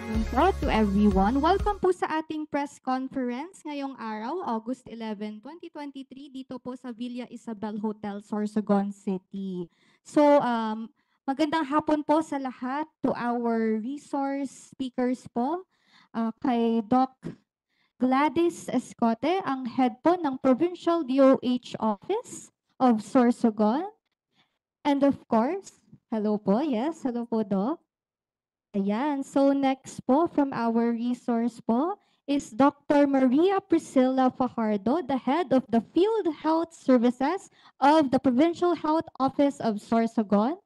afternoon po to everyone. Welcome po sa ating press conference ngayong araw, August 11, 2023, dito po sa Villa Isabel Hotel, Sorsogon City. So, magandang hapon po sa lahat, to our resource speakers po, kay Doc Gladys Escote, ang head po ng Provincial DOH Office of Sorsogon. And of course, hello po, yes, hello po, Doc. Ayan. So next po from our resource po is Dr. Maria Priscilla Fajardo, the head of the Field Health Services of the Provincial Health Office of Sorsogon.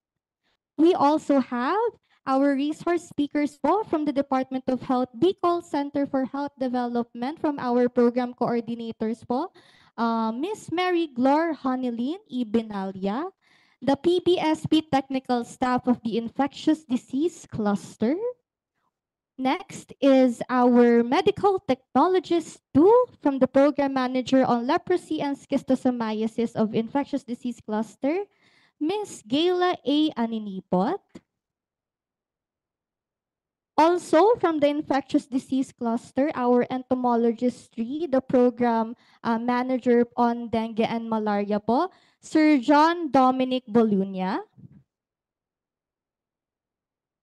We also have our resource speakers po from the Department of Health Bicol Center for Health Development from our program coordinators po, Miss Mary Glor Honilin E. Benalia, the PBSP technical staff of the Infectious Disease Cluster. Next is our medical technologist 2 from the program manager on leprosy and schistosomiasis of Infectious Disease Cluster, Miss Gayla A. Aninipot. Also from the Infectious Disease Cluster, our entomologist 3, the program manager on dengue and malaria po, Sir John Dominic Bolunia.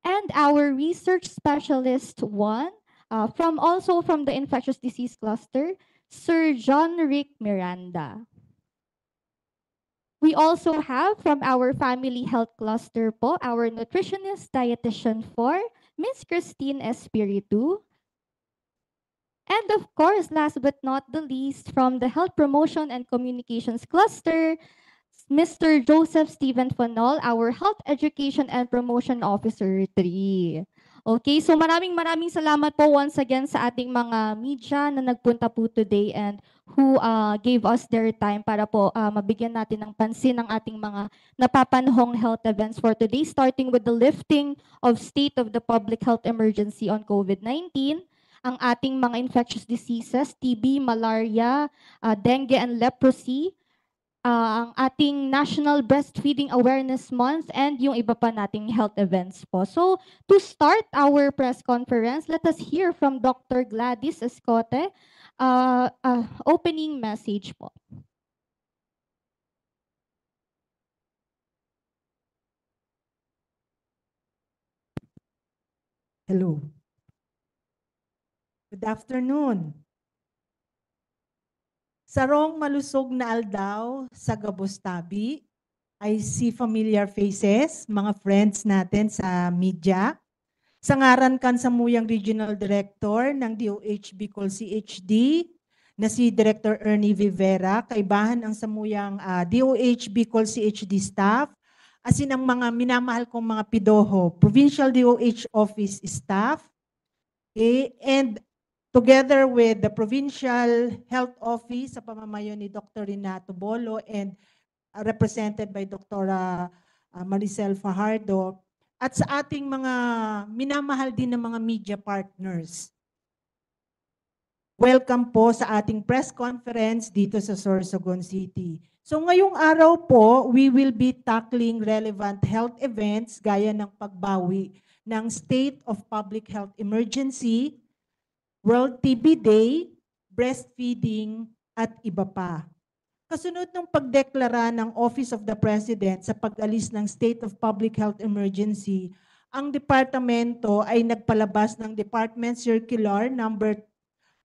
And our research specialist 1, also from the Infectious Disease Cluster, Sir John Rick Miranda. We also have from our Family Health Cluster po, our nutritionist dietitian 4, Miss Christine Espiritu. And of course, last but not the least, from the Health Promotion and Communications Cluster, Mr. Joseph Stephen Fanol, our Health Education and Promotion Officer 3. Okay, so maraming salamat po once again sa ating mga media na nagpunta po today and who gave us their time para po mabigyan natin ng pansin ng ating mga napapanahong health events for today, starting with the lifting of state of the public health emergency on COVID-19, ang ating mga infectious diseases, TB, malaria, dengue and leprosy, ang ating National Breastfeeding Awareness Month, and yung iba pa nating health events po. So, to start our press conference, let us hear from Dr. Gladys Escote, opening message po. Hello. Good afternoon. Sarong malusog na aldaw sa Gabostabi. I see familiar faces, mga friends natin sa media. Sa ngaran kan sa muyang Regional Director ng DOH Bicol CHD na si Director Ernie Vivera, kaibahan ang samuyang DOH Bicol CHD staff, asin ang mga minamahal kong mga pidoho, Provincial DOH Office staff, and together with the Provincial Health Office sa pamamayo ni Dr. Renato Bolo and represented by Dr. Maricel Fajardo, at sa ating mga minamahal din ng mga media partners. Welcome po sa ating press conference dito sa Sorsogon City. So ngayong araw po, we will be tackling relevant health events gaya ng pagbawi ng State of Public Health Emergency, World TB Day, breastfeeding, at iba pa. Kasunod ng pagdeklara ng Office of the President sa pag-alis ng State of Public Health Emergency, ang departamento ay nagpalabas ng Department Circular number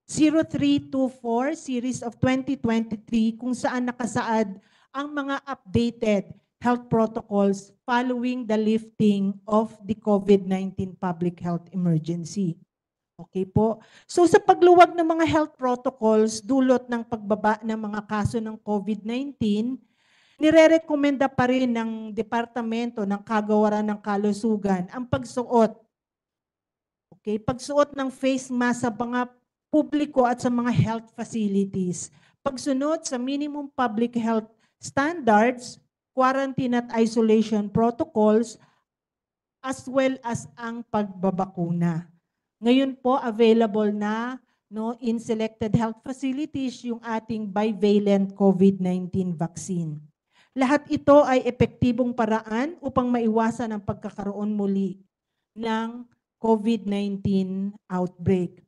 0324 series of 2023 kung saan nakasaad ang mga updated health protocols following the lifting of the COVID-19 public health emergency. Okay po. So sa pagluwag ng mga health protocols dulot ng pagbaba ng mga kaso ng COVID-19, nirerekomenda pa rin ng Departamento ng Kagawaran ng Kalusugan ang pagsuot. Okay, pagsuot ng face mask sa mga publiko at sa mga health facilities. Pagsunod sa minimum public health standards, quarantine at isolation protocols, as well as ang pagbabakuna. Ngayon po, available na in selected health facilities yung ating bivalent COVID-19 vaccine. Lahat ito ay epektibong paraan upang maiwasan ang pagkakaroon muli ng COVID-19 outbreak.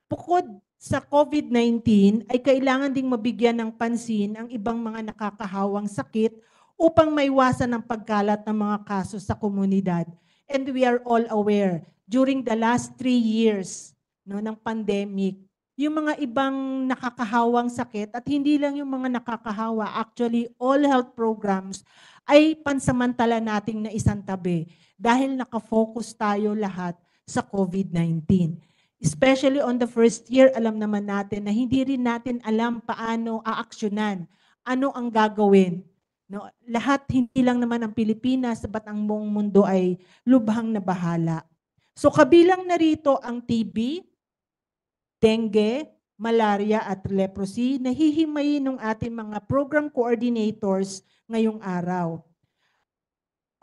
Bukod sa COVID-19 ay kailangan ding mabigyan ng pansin ang ibang mga nakakahawang sakit upang maiwasan ang pagkalat ng mga kaso sa komunidad. And we are all aware, during the last 3 years ng pandemic, yung mga ibang nakakahawang sakit at hindi lang yung mga nakakahawa, actually all health programs ay pansamantala nating naisantabi dahil nakafocus tayo lahat sa COVID-19. Especially on the first year, alam naman natin na hindi rin natin alam paano aaksyonan, ano ang gagawin. No? Lahat, hindi lang naman ang Pilipinas, ba't ang buong mundo ay lubhang na bahala. So kabilang na rito ang TB, dengue, malaria at leprosy na hihimayin ng ating mga program coordinators ngayong araw.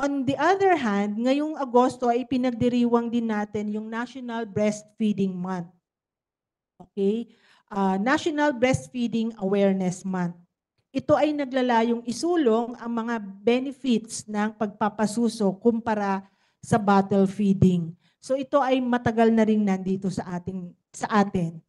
On the other hand, ngayong Agosto ay pinagdiriwang din natin yung National Breastfeeding Month. Okay? National Breastfeeding Awareness Month. Ito ay naglalayong isulong ang mga benefits ng pagpapasuso kumpara sa bottle feeding. So ito ay matagal na rin nandito sa atin.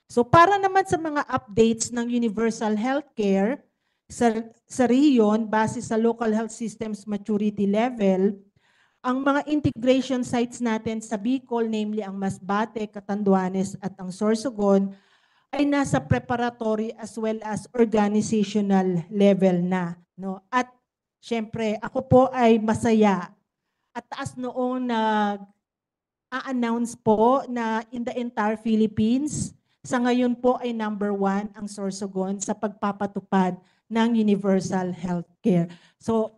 So para naman sa mga updates ng universal healthcare, sa region, base sa local health systems maturity level, ang mga integration sites natin sa Bicol, namely ang Masbate, Catanduanes at ang Sorsogon, ay nasa preparatory as well as organizational level na. No? At syempre, ako po ay masaya at taas noong nag-a-announce po na in the entire Philippines, sa ngayon po ay number 1 ang Sorsogon sa pagpapatupad ng universal healthcare. So,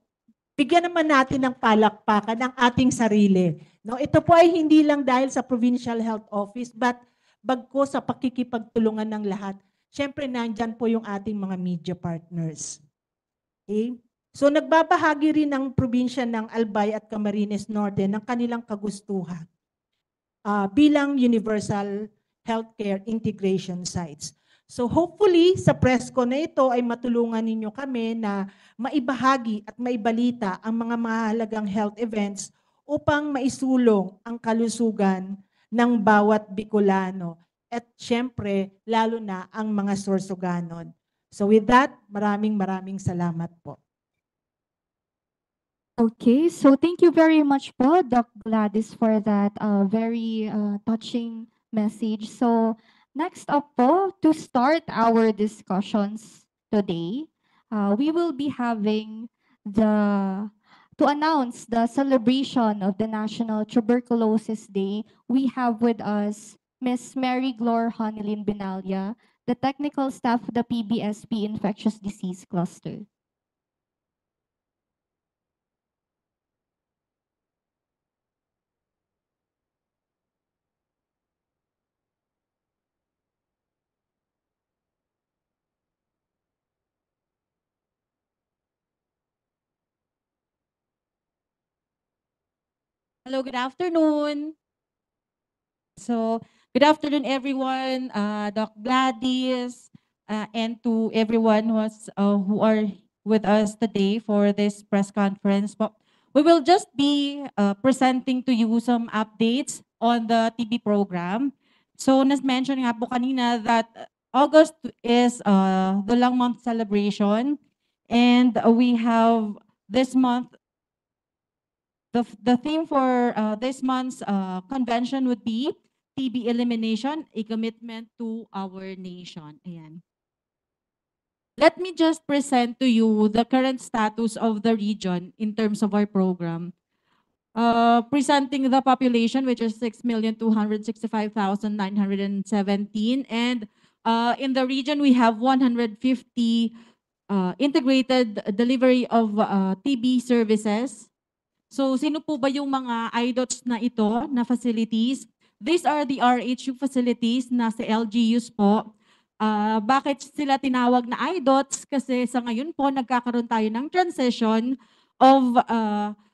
bigyan naman natin ng palakpakan ang ating sarili. No, ito po ay hindi lang dahil sa Provincial Health Office, but bagko sa pakikipagtulungan ng lahat. Siyempre, nandyan po yung ating mga media partners. Okay? So, nagbabahagi rin ang probinsya ng Albay at Camarines Norte ng kanilang kagustuhan bilang universal healthcare integration sites. So hopefully sa presko na ito ay matulungan ninyo kami na maibahagi at maibalita ang mga mahalagang health events upang maisulong ang kalusugan ng bawat Bicolano at syempre lalo na ang mga Sorsoganon. So with that, maraming salamat po. Okay, so thank you very much po, Doc Gladys, for that very touching message. So next up po, to start our discussions today, we will be having to announce the celebration of the National Tuberculosis Day. We have with us Ms. Mary Glor Honilin Binalya, the technical staff of the PBSP Infectious Disease Cluster. Hello, good afternoon. So, good afternoon, everyone. Doc Gladys, and to everyone who are with us today for this press conference. We will just be presenting to you some updates on the TB program. So, nas-mention nga po kanina that August is the Lung Month celebration, and we have this month. The theme for this month's convention would be TB elimination, a commitment to our nation. Ayan. Let me just present to you the current status of the region in terms of our program. Presenting the population, which is 6,265,917. And in the region, we have 150 integrated delivery of TB services. So, sino po ba yung mga IDOTs na ito, na facilities? These are the RHU facilities na sa LGUs po. Bakit sila tinawag na IDOTs? Kasi sa ngayon po, nagkakaroon tayo ng transition of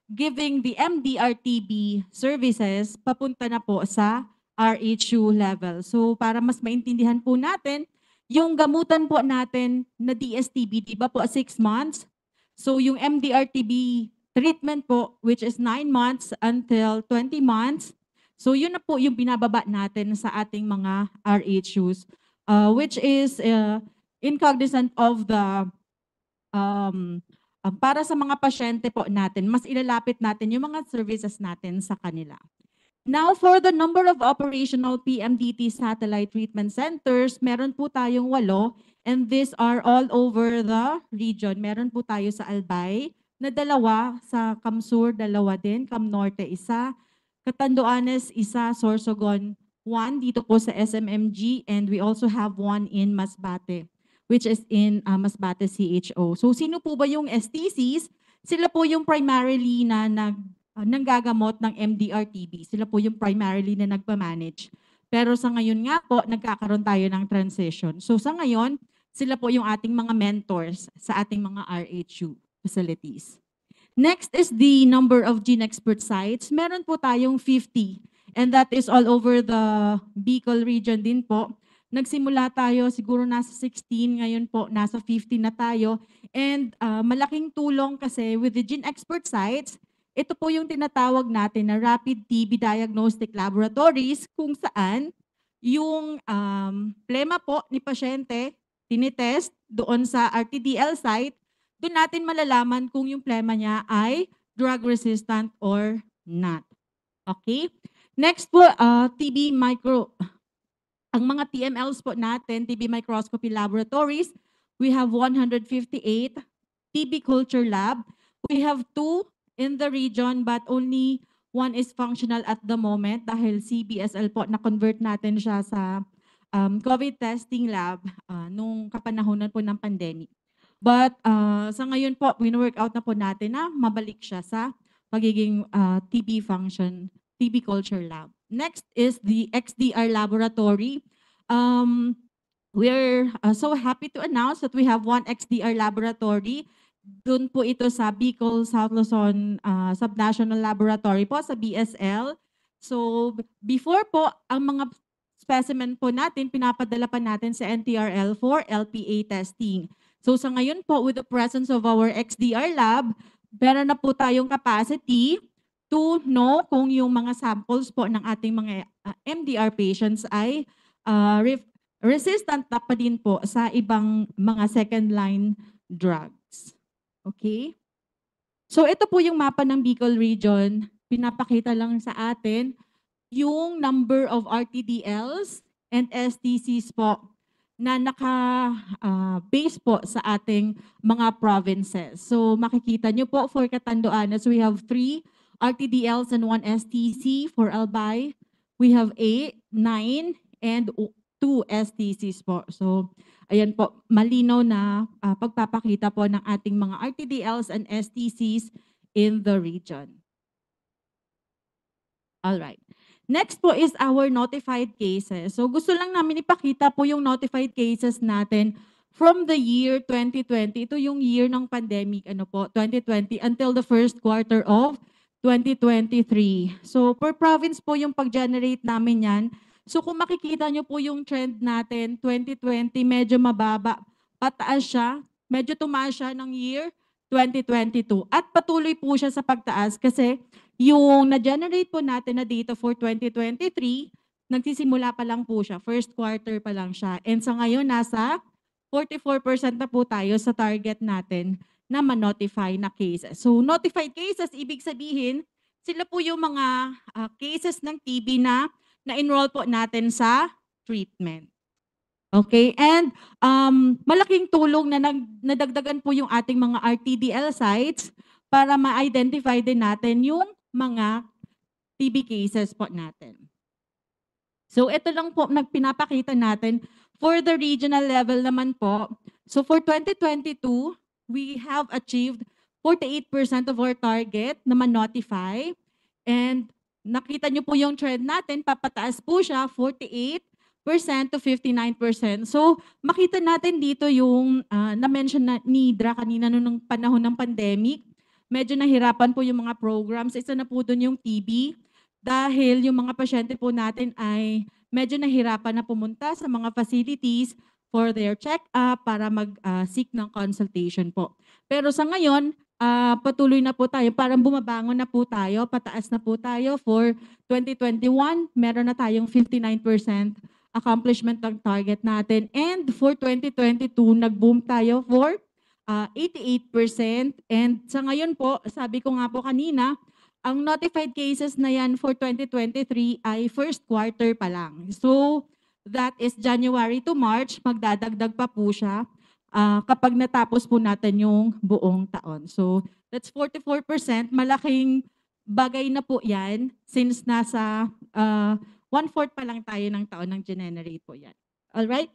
giving the MDR-TB services papunta na po sa RHU level. So, para mas maintindihan po natin, yung gamutan po natin na DSTB, di ba po 6 months? So, yung MDR-TB treatment po, which is 9 months until 20 months. So yun na po yung binababa natin sa ating mga RHUs, which is in cognizant of the para sa mga pasyente po natin, mas ilalapit natin yung mga services natin sa kanila. Now, for the number of operational PMDT satellite treatment centers, meron po tayong 8, and these are all over the region. Meron po tayo sa Albay na 2, sa Camsur 2 din, Cam Norte 1, Catanduanes 1, Sorsogon 1, dito po sa SMMG, and we also have 1 in Masbate, which is in Masbate CHO. So sino po ba yung STCs? Sila po yung primarily na nanggagamot ng MDR-TB. Sila po yung primarily na nagpa-manage. Pero sa ngayon nga po, nagkakaroon tayo ng transition. So sa ngayon, sila po yung ating mga mentors sa ating mga RHU facilities. Next is the number of gene expert sites. Meron po tayong 50, and that is all over the Bicol region din po. Nagsimula tayo siguro nasa 16, ngayon po nasa 50 na tayo. And malaking tulong kasi with the gene expert sites, ito po yung tinatawag natin na Rapid TB Diagnostic Laboratories, kung saan yung plema po ni pasyente, tinitest doon sa RTDL site, doon natin malalaman kung yung plema niya ay drug resistant or not. Okay? Next po, ang mga TMLs po natin, TB microscopy laboratories, we have 158, TB culture lab, we have 2 in the region, but only 1 is functional at the moment dahil CBSL po, na-convert natin siya sa COVID testing lab nung kapanahonan po ng pandemic. But sa ngayon po, wino-work out na po natin na mabalik siya sa pagiging TB function, TB culture lab. Next is the XDR laboratory. We're so happy to announce that we have 1 XDR laboratory. Doon po ito sa Bicol South Luzon Subnational Laboratory po sa BSL. So before po, ang mga specimen po natin, pinapadala pa natin sa NTRL for LPA testing. So sa ngayon po, with the presence of our XDR lab, meron na po tayong capacity to know kung yung mga samples po ng ating mga MDR patients ay resistant na pa din po sa ibang mga second line drugs. Okay? So ito po yung mapa ng Bicol region. Pinapakita lang sa atin yung number of RTDLs and STCs po na naka-base po sa ating mga provinces. So makikita nyo po for Catanduanes, we have 3 RTDLs and 1 STC. For Albay, we have 8, 9, and 2 STCs po. So ayan po, malinaw na pagpapakita po ng ating mga RTDLs and STCs in the region. All right. Next po is our notified cases. So gusto lang namin ipakita po yung notified cases natin from the year 2020. Ito yung year ng pandemic, 2020 until the first quarter of 2023. So per province po yung pag-generate namin yan. So kung makikita nyo po yung trend natin, 2020 medyo mababa, pataas siya, medyo tumaas siya ng year 2022. At patuloy po siya sa pagtaas kasi yung na-generate po natin na data for 2023, nagsisimula pa lang po siya, first quarter pa lang siya. And sa ngayon, nasa 44% na po tayo sa target natin na ma-notify na cases. So notified cases, ibig sabihin, sila po yung mga cases ng TB na na-enroll po natin sa treatment. Okay, and malaking tulong na nadagdagan po yung ating mga RTDL sites para ma-identify din natin yung mga TB cases po natin. So ito lang po pinapakita natin for the regional level naman po. So for 2022, we have achieved 48% of our target na ma-notify, and nakita nyo po yung trend natin, papataas po siya, 48% to 59%. So, makita natin dito yung na-mention na ni Dra kanina nung panahon ng pandemic. Medyo nahirapan po yung mga programs. Isa na po doon yung TB dahil yung mga pasyente po natin ay medyo nahirapan na pumunta sa mga facilities for their check-up para mag-seek ng consultation po. Pero sa ngayon, patuloy na po tayo, parang bumabangon na po tayo, pataas na po tayo for 2021, meron na tayong 59% accomplishment ng target natin. And for 2022, nag-boom tayo for 88%. And sa ngayon po, sabi ko nga po kanina, ang notified cases na yan for 2023 ay first quarter pa lang. So, that is January to March, magdadagdag pa po siya kapag natapos po natin yung buong taon. So, that's 44%. Malaking bagay na po yan since nasa 1/4 pa lang tayo ng taon ng generate po yan. Alright?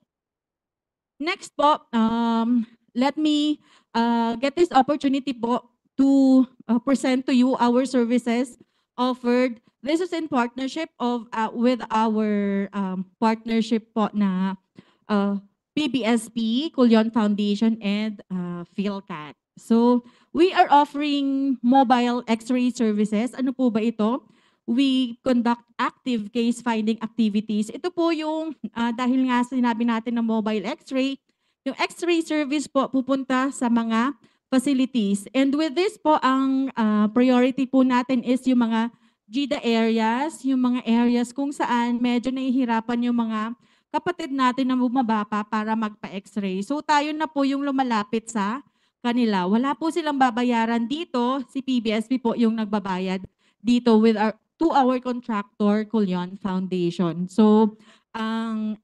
Next po, let me get this opportunity po to present to you our services offered. This is in partnership with our partnership po na PBSP, Cullion Foundation, and PhilCat. So, we are offering mobile X-ray services. Ano po ba ito? We conduct active case finding activities. Ito po yung, dahil nga sinabi natin na mobile X-ray, yung X-ray service po pupunta sa mga facilities. And with this po, ang priority po natin is yung mga GIDA areas, yung mga areas kung saan medyo nahihirapan yung mga kapatid natin na bumababa para magpa-X-ray. So tayo na po yung lumalapit sa kanila. Wala po silang babayaran dito. Si PBSP po yung nagbabayad dito to our contractor, Cullion Foundation. So ang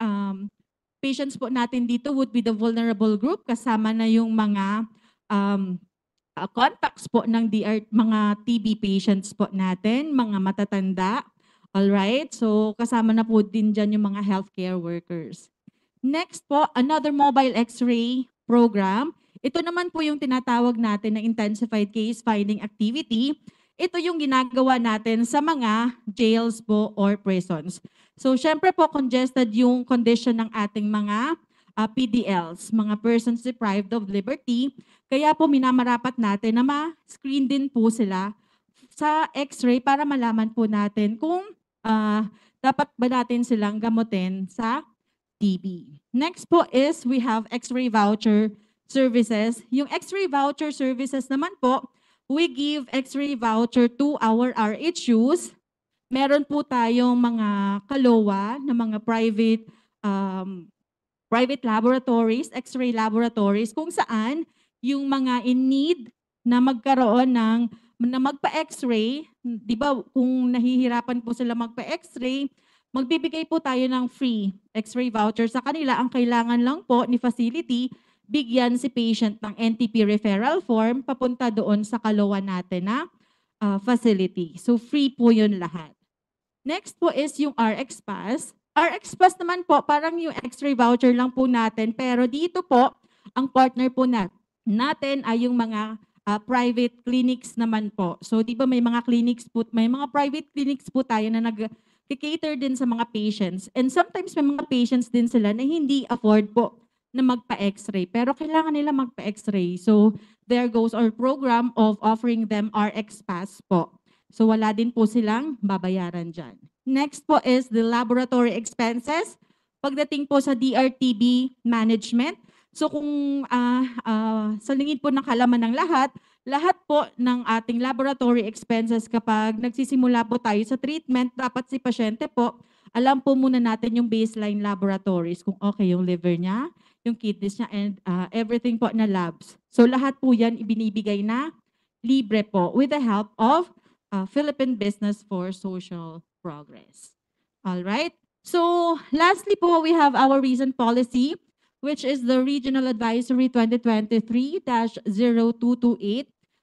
patients po natin dito would be the vulnerable group, kasama na yung mga contacts po ng mga TB patients po natin, mga matatanda. Alright, so kasama na po din dyan yung mga healthcare workers. Next po, another mobile X-ray program. Ito naman po yung tinatawag natin na intensified case finding activity. Ito yung ginagawa natin sa mga jails po or prisons. So syempre po congested yung condition ng ating mga PDLs, mga persons deprived of liberty. Kaya po minamarapat natin na ma-screen din po sila sa X-ray para malaman po natin kung dapat ba natin silang gamutin sa TB. Next po is we have X-ray voucher services. Yung X-ray voucher services naman po, we give X-ray voucher to our RHUs. Meron po tayong mga kalowa na mga private laboratories, X-ray laboratories, kung saan yung mga in need na magkaroon na magpa-X-ray, di ba kung nahihirapan po sila magpa-X-ray, magbibigay po tayo ng free X-ray voucher sa kanila. Ang kailangan lang po ni facility, bigyan si patient ng NTP referral form papunta doon sa kalowa natin na facility. So free po yun lahat. Next po is yung RX Pass. RX Pass naman po, parang yung X-ray voucher lang po natin, pero dito po, ang partner po natin ay yung mga private clinics naman po. So, di ba may mga private clinics po tayo na nag-cater din sa mga patients. And sometimes may mga patients din sila na hindi afford po na magpa-X-ray. Pero kailangan nila magpa-X-ray. So, there goes our program of offering them RX Pass po. So, wala din po silang babayaran dyan. Next po is the laboratory expenses. Pagdating po sa DRTB management, so kung sa lingid po ng kalaman ng lahat po ng ating laboratory expenses kapag nagsisimula po tayo sa treatment, dapat si pasyente po, alam po muna natin yung baseline laboratories, kung okay yung liver niya, yung kidneys niya, and everything po na labs. So lahat po yan ibinibigay na libre po with the help of Philippine Business for Social Progress. All right. So lastly po, we have our recent policy, which is the Regional Advisory 2023-0228,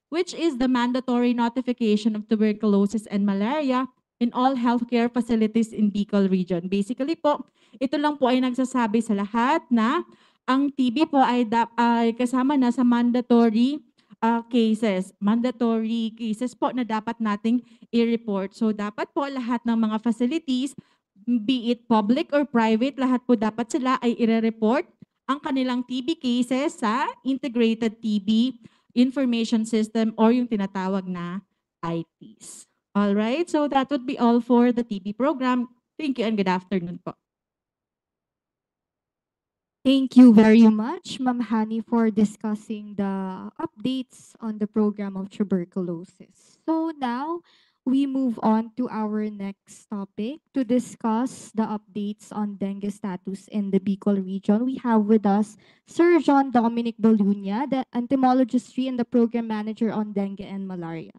which is the mandatory notification of tuberculosis and malaria in all healthcare facilities in Bicol region. Basically po, ito lang po ay nagsasabi sa lahat na ang TB po ay kasama na sa mandatory cases. Mandatory cases po na dapat nating i-report. So dapat po lahat ng mga facilities, be it public or private, lahat po dapat sila ay i-report ang kanilang TB cases sa Integrated TB Information System or yung tinatawag na ITs. All right, so that would be all for the TB program. Thank you and good afternoon po. Thank you very much, Ma'am Hani, for discussing the updates on the program of tuberculosis. So now we move on to our next topic to discuss the updates on dengue status in the Bicol region. We have with us Sir John Dominic Bolunia, the entomologist and the program manager on dengue and malaria.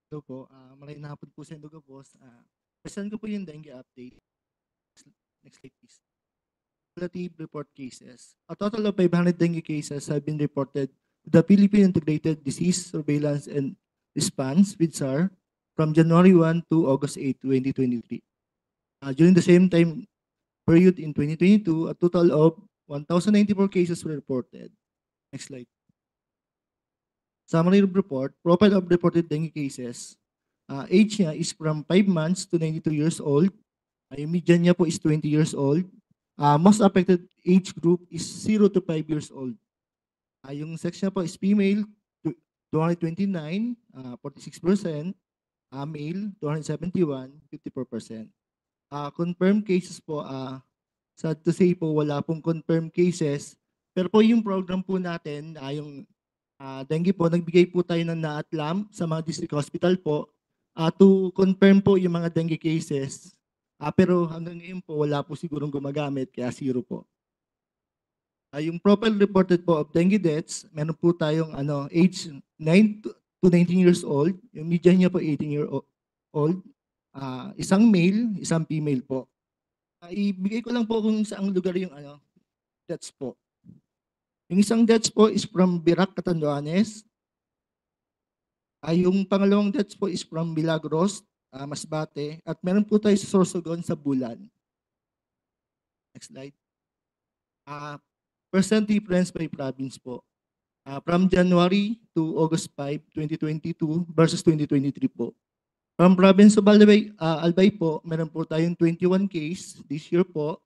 Hello po, magandang hapon po sa Induga Boss. Present ko po yung dengue update. Next slide please. Cumulative report cases. A total of 500 dengue cases have been reported to the Philippine Integrated Disease Surveillance and Response with SAR from January 1 to August 8, 2023. During the same time period in 2022, a total of 1,094 cases were reported. Next slide. Summary report, profile of reported dengue cases. Age niya is from 5 months to 92 years old. Yung median niya po is 20 years old. Most affected age group is 0 to 5 years old. Yung sex niya po is female, 229, 46%. Male, 271, 54%. Confirmed cases po, sad to say po, wala pong confirmed cases. Pero po yung program po natin, yung dengue po, nagbigay po tayo ng naatlam sa mga district hospital po to confirm po yung mga dengue cases. Pero hanggang ngayon po, wala po sigurong gumagamit, kaya 0 po. Yung profile reported po of dengue deaths, meron po tayong age 9 to 19 years old. Yung median niya po 18 years old. Isang male, isang female po. Ibigay ko lang po kung saang lugar yung deaths po. Yung isang deaths po is from Birac, Catanduanes. Yung pangalawang deaths po is from Milagros, Masbate. At meron po tayo sa Sorsogon sa Bulan. Next slide. Percent difference by province po. From January to August 5, 2022 versus 2023 po. From province of Albay po, meron po tayong 21 case this year po.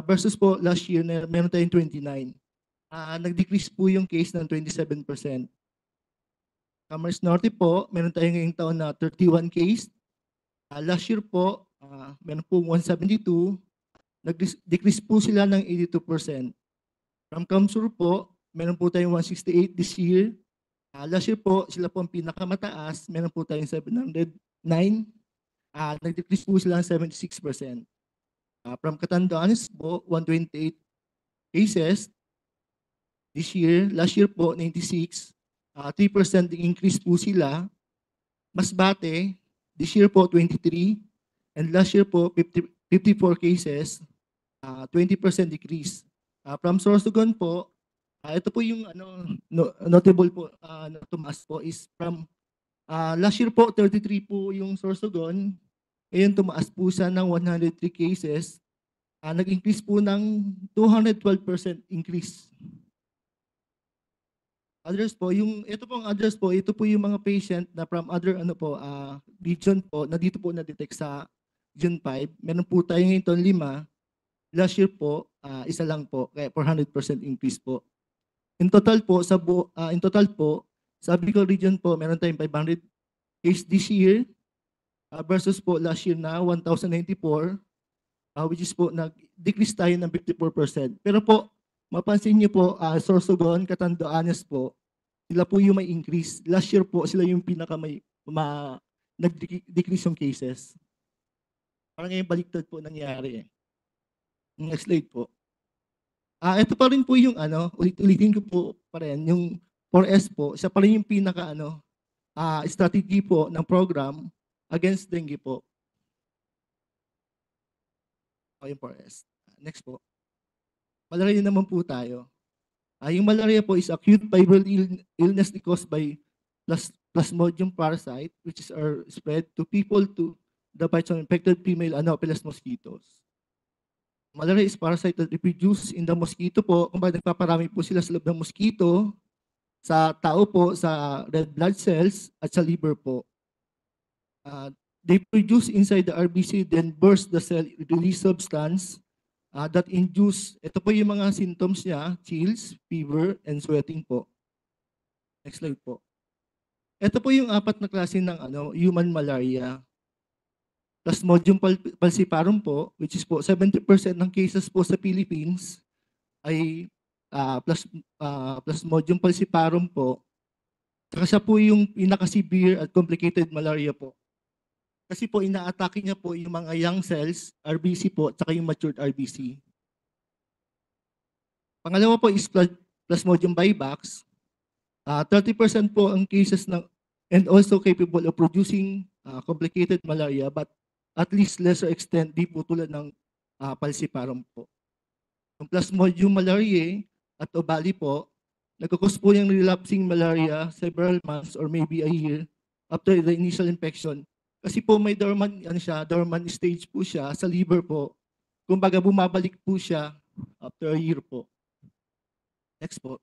Versus po last year, meron tayong 29. Nag-decrease po yung case ng 27%. Camarines Norte po, meron tayong ngayong taon na 31 case. Last year po, meron po 172. Nag-decrease po sila ng 82%. From Kamsur po, meron po tayong 168 this year. Last year po, sila po ang pinakamataas. Meron po tayong 709. Nag-decrease po sila ng 76%. From Catanduanes po, 128 cases. This year, last year po, 96. 3% increase po sila. Masbate, this year po, 23. And last year po, 54 cases. 20% decrease. From Sorsogon po, ito po yung notable po na tumaas po is from last year po, 33 po yung Sorsogon. Ngayon tumaas po siya ng 103 cases. Nag-increase po ng 212% increase. Others po, ito pong others po, ito po yung mga patient na from other region po, na dito po na-detect sa June 5. Meron po tayo ngayon 5. Last year po, isa lang po, kaya 400% increase po. In total po, sa Bicol region po, meron tayong 500 case this year versus po last year na 1,094, which is po nag-decrease tayo ng 54%. Pero po, mapansin niyo po, Sorsogon, Catanduanes po, sila po yung may increase. Last year po, sila yung nag-decrease yung cases. Parang ngayon baliktad po nangyari. Next slide po. Ito pa rin po yung ulit-ulitin ko po pa rin, yung 4S po, siya pa rin yung strategy po ng program against dengue po. Yung 4S. Next po. Malaria naman po tayo. Yung malaria po is acute viral illness caused by Plasmodium parasite, which is spread to people to the bites of infected female Anopheles mosquitoes. Malaria is parasite that reproduce in the mosquito po, kung bakit nagpaparami po sila sa loob ng mosquito, sa tao po, sa red blood cells, at sa liver po. They produce inside the RBC, then burst the cell, release substance that induce, ito po yung mga symptoms niya, chills, fever, and sweating po. Next slide po. Ito po yung apat na klase ng human malaria. Plasmodium falciparum po, which is po 70% ng cases po sa Philippines ay Plasmodium falciparum po. Saka siya po yung pinaka-severe at complicated malaria po. Kasi po ina-atake niya po yung mga young cells, RBC po, at saka yung matured RBC. Pangalawa po is Plasmodium vivax. 30% po ang cases ng and also capable of producing complicated malaria, but at least lesser extent, di po tulad ng falciparum po. Yung Plasmodium malariae at Obali po, nagkakos po yung relapsing malaria several months or maybe a year after the initial infection. Kasi po may dormant stage po siya sa liver po. Kumbaga bumabalik po siya after a year po. Next po.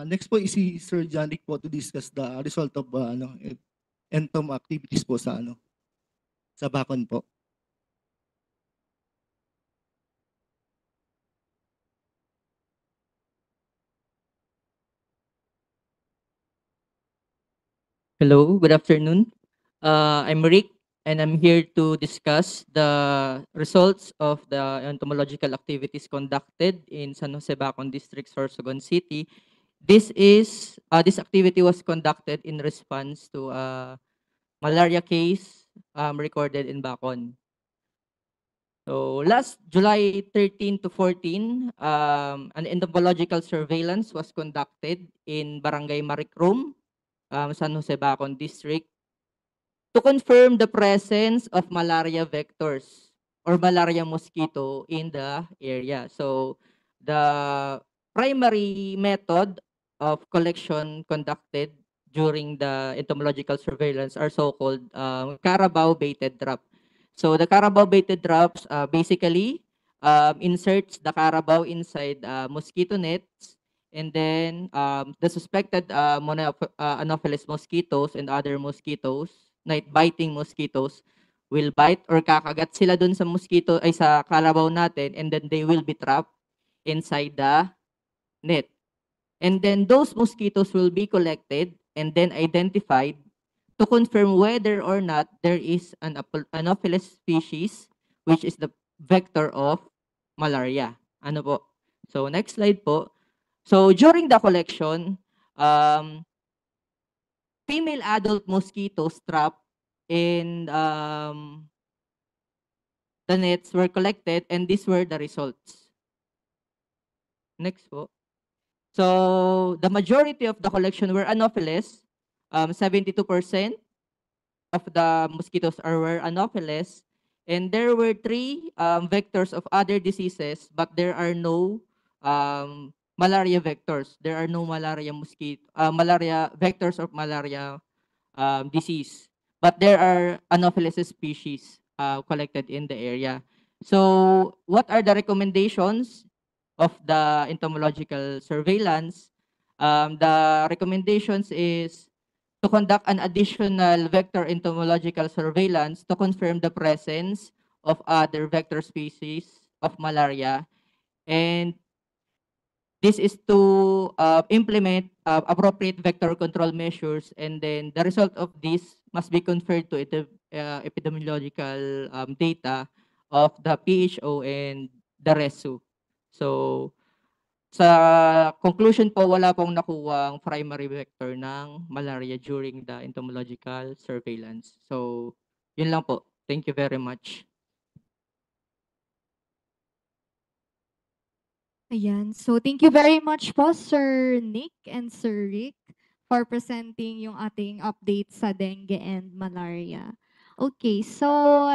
Next po is si Sir Janik po to discuss the result of NTOM activities po sa Bacon po. Hello, good afternoon. I'm Rick, and I'm here to discuss the results of the entomological activities conducted in San Jose Bacon District, Sorsogon City. This activity was conducted in response to a malaria case recorded in Bacon. So last July 13 to 14, an entomological surveillance was conducted in Barangay Maricrum, San Jose Bacon District, to confirm the presence of malaria vectors or malaria mosquito in the area. So the primary method of collection conducted during the entomological surveillance are so-called Carabao baited trap. So the Carabao baited traps basically inserts the carabao inside mosquito nets, and then the suspected Anopheles mosquitoes and other mosquitoes, night biting mosquitoes, will bite or kakagat sila dun sa mosquito ay sa carabao natin, and then they will be trapped inside the net. And then those mosquitoes will be collected and then identified to confirm whether or not there is an Anopheles species, which is the vector of malaria. Ano po? So next slide po. So during the collection, female adult mosquitoes trapped in the nets were collected, and these were the results. Next po. So the majority of the collection were Anopheles. 72% of the mosquitoes were Anopheles, and there were 3 vectors of other diseases, but there are no malaria vectors. There are no malaria malaria vectors of malaria disease, but there are Anopheles species collected in the area. So what are the recommendations of the entomological surveillance? The recommendations is to conduct an additional vector entomological surveillance to confirm the presence of other vector species of malaria, and this is to implement appropriate vector control measures, and then the result of this must be conferred to epidemiological data of the PHO and the RESU. So sa conclusion po, wala pong nakuwang primary vector ng malaria during the entomological surveillance. So yun lang po. Thank you very much. Ayan. So, thank you very much po, Sir Nick and Sir Rick, for presenting yung ating update sa dengue and malaria. Okay, so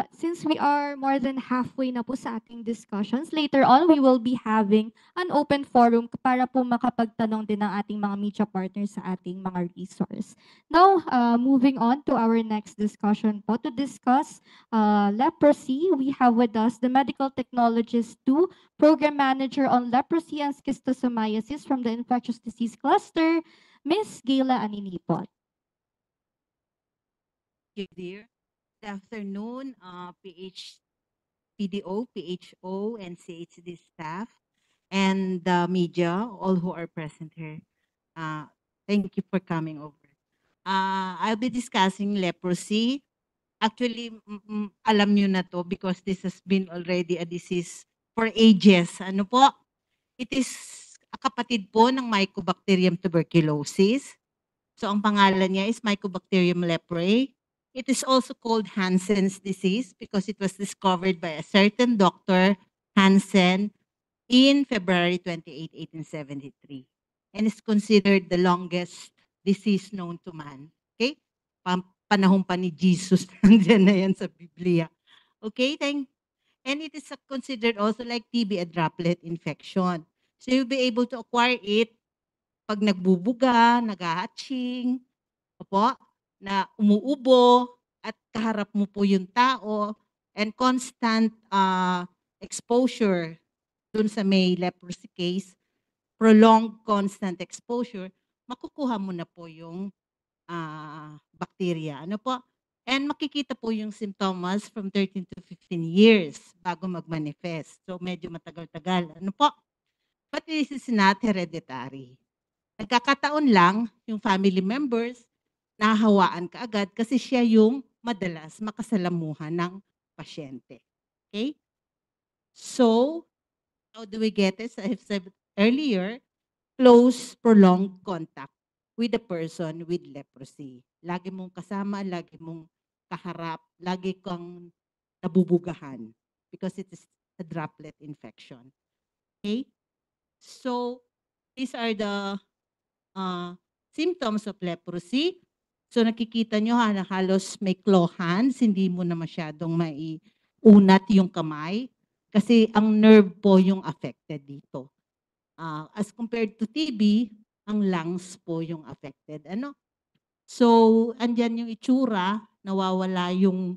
since we are more than halfway na po sa ating discussions, later on, we will be having an open forum para po makapagtanong din ng ating mga media partners sa ating mga resource. Now, moving on to our next discussion po, to discuss leprosy, we have with us the medical technologist 2, Program Manager on Leprosy and Schistosomiasis from the Infectious Disease Cluster, Ms. Gayla Aninipot. you, dear. Good afternoon, PDO, PHO, and CHD staff. and the media, all who are present here. Thank you for coming over. I'll be discussing leprosy. Actually, alam nyo na to because this has been already a disease for ages. Ano po? It is kapatid po ng Mycobacterium tuberculosis. So ang pangalan niya is Mycobacterium leprae. It is also called Hansen's disease because it was discovered by a certain doctor, Hansen, in February 28, 1873. And is considered the longest disease known to man. Okay? Panahon pa ni Jesus, nandiyan na yan sa Biblia. Okay? And it is considered also like TB, a droplet infection. So you'll be able to acquire it pag nagbubuga, nag-hatching, opo, na umuubo, at kaharap mo po yung tao, and constant exposure dun sa may leprosy case, prolonged constant exposure, makukuha mo na po yung bacteria. Ano po? And makikita po yung symptoms from 13 to 15 years bago mag-manifest. So medyo matagal-tagal. Ano po? But this is not hereditary. Nagkakataon lang yung family members nahawaan ka agad kasi siya yung madalas makasalamuhan ng pasyente. Okay? So, how do we get it? As I said earlier, close, prolonged contact with a person with leprosy. Lagi mong kasama, lagi mong kaharap, lagi kang nabubugahan because it is a droplet infection. Okay? So, these are the symptoms of leprosy. So, nakikita nyo halos may claw hands, hindi mo na masyadong maiunat yung kamay kasi ang nerve po yung affected dito. As compared to TB, ang lungs po yung affected. Ano? So, andyan yung itsura, nawawala yung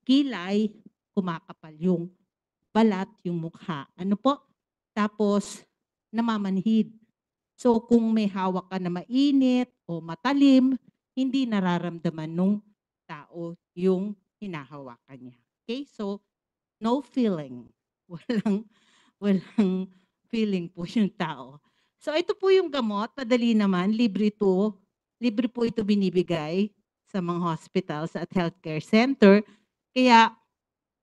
kilay, kumakapal yung balat, yung mukha. Ano po? Tapos, namamanhid. So, kung may hawak ka na mainit o matalim, hindi nararamdaman nung tao yung hinahawakan niya. Okay? So, no feeling. Walang feeling po yung tao. So, ito po yung gamot. Madali naman. Libre ito. Libre po ito binibigay sa mga hospitals at healthcare center. Kaya,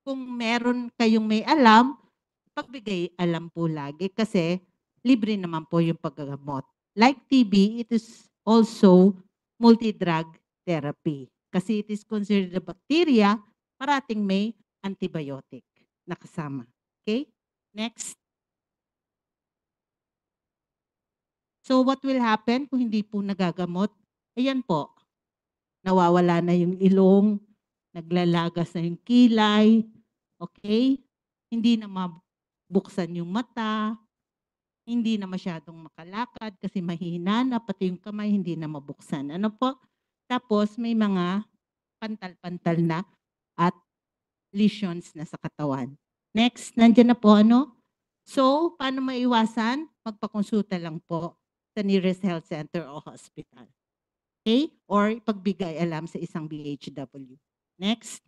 kung meron kayong may alam, pagbigay alam po lagi kasi libre naman po yung paggagamot. Like TB, it is also multi-drug therapy. Kasi it is considered a bacteria, parating may antibiotic na kasama. Okay? Next. So what will happen kung hindi po nagagamot? Ayan po, nawawala na yung ilong, naglalagas na yung kilay, okay? Hindi na mabuksan yung mata, hindi na masyadong makalakad kasi mahina na, pati yung kamay hindi na mabuksan. Ano po? Tapos may mga pantal-pantal na at lesions na sa katawan. Next, nandiyan na po ano? So, paano maiwasan? Magpakonsulta lang po sa nearest health center o hospital. Okay? Or pagbigay alam sa isang BHW. Next.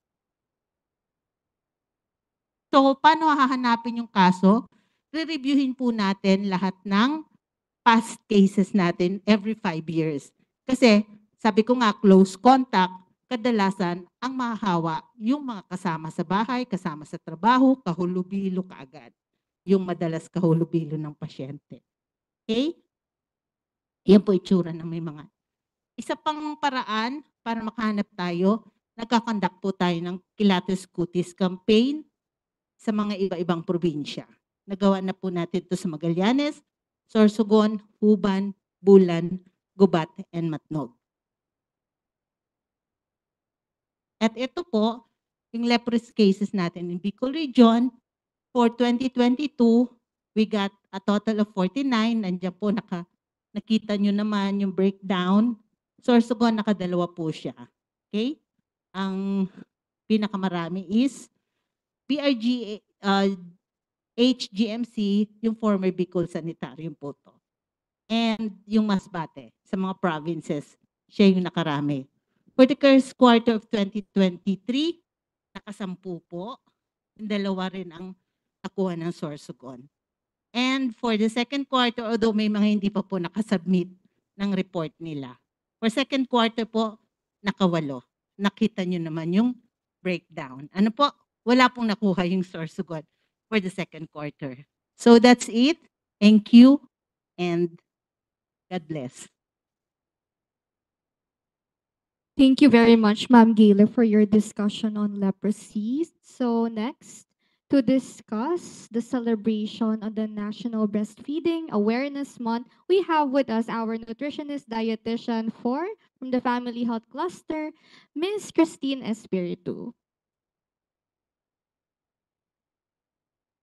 So, paano hahanapin yung kaso? Re-reviewin po natin lahat ng past cases natin every 5 years. Kasi, sabi ko nga, close contact, kadalasan ang mahahawa yung mga kasama sa bahay, kasama sa trabaho, kahulubilo kaagad. Yung madalas kahulubilo ng pasyente. Okay? Yan po itsura ng may mga. Isa pang paraan para makahanap tayo, nagkakandak po tayo ng Kilates Cutis campaign sa mga iba-ibang probinsya. Nagawa na po natin ito sa Magallanes, Sorsogon, Huban, Bulan, Gubat, and Matnog. At ito po, yung leprosy cases natin in Bicol Region, for 2022, we got a total of 49. Nandiyan po, nakita nyo naman yung breakdown. Sorsogon, nakadalawa po siya. Okay? Ang pinakamarami is PRG, HGMC, yung former Bicol Sanitarium po to. And yung Masbate, sa mga provinces, siya yung nakarami. For the first quarter of 2023, nakasampu po. Yung dalawa rin ang nakuha ng Sorsogon. And for the second quarter, although may mga hindi pa po nakasubmit ng report nila. For second quarter po, nakawalo. Nakita nyo naman yung breakdown. Ano po? Wala pong nakuha yung Sorsogon for the second quarter. So that's it. Thank you and God bless. Thank you very much, Ma'am Gayle, for your discussion on leprosy. So next, to discuss the celebration of the National Breastfeeding Awareness Month, we have with us our nutritionist dietitian from the Family Health Cluster, Ms. Christine Espiritu.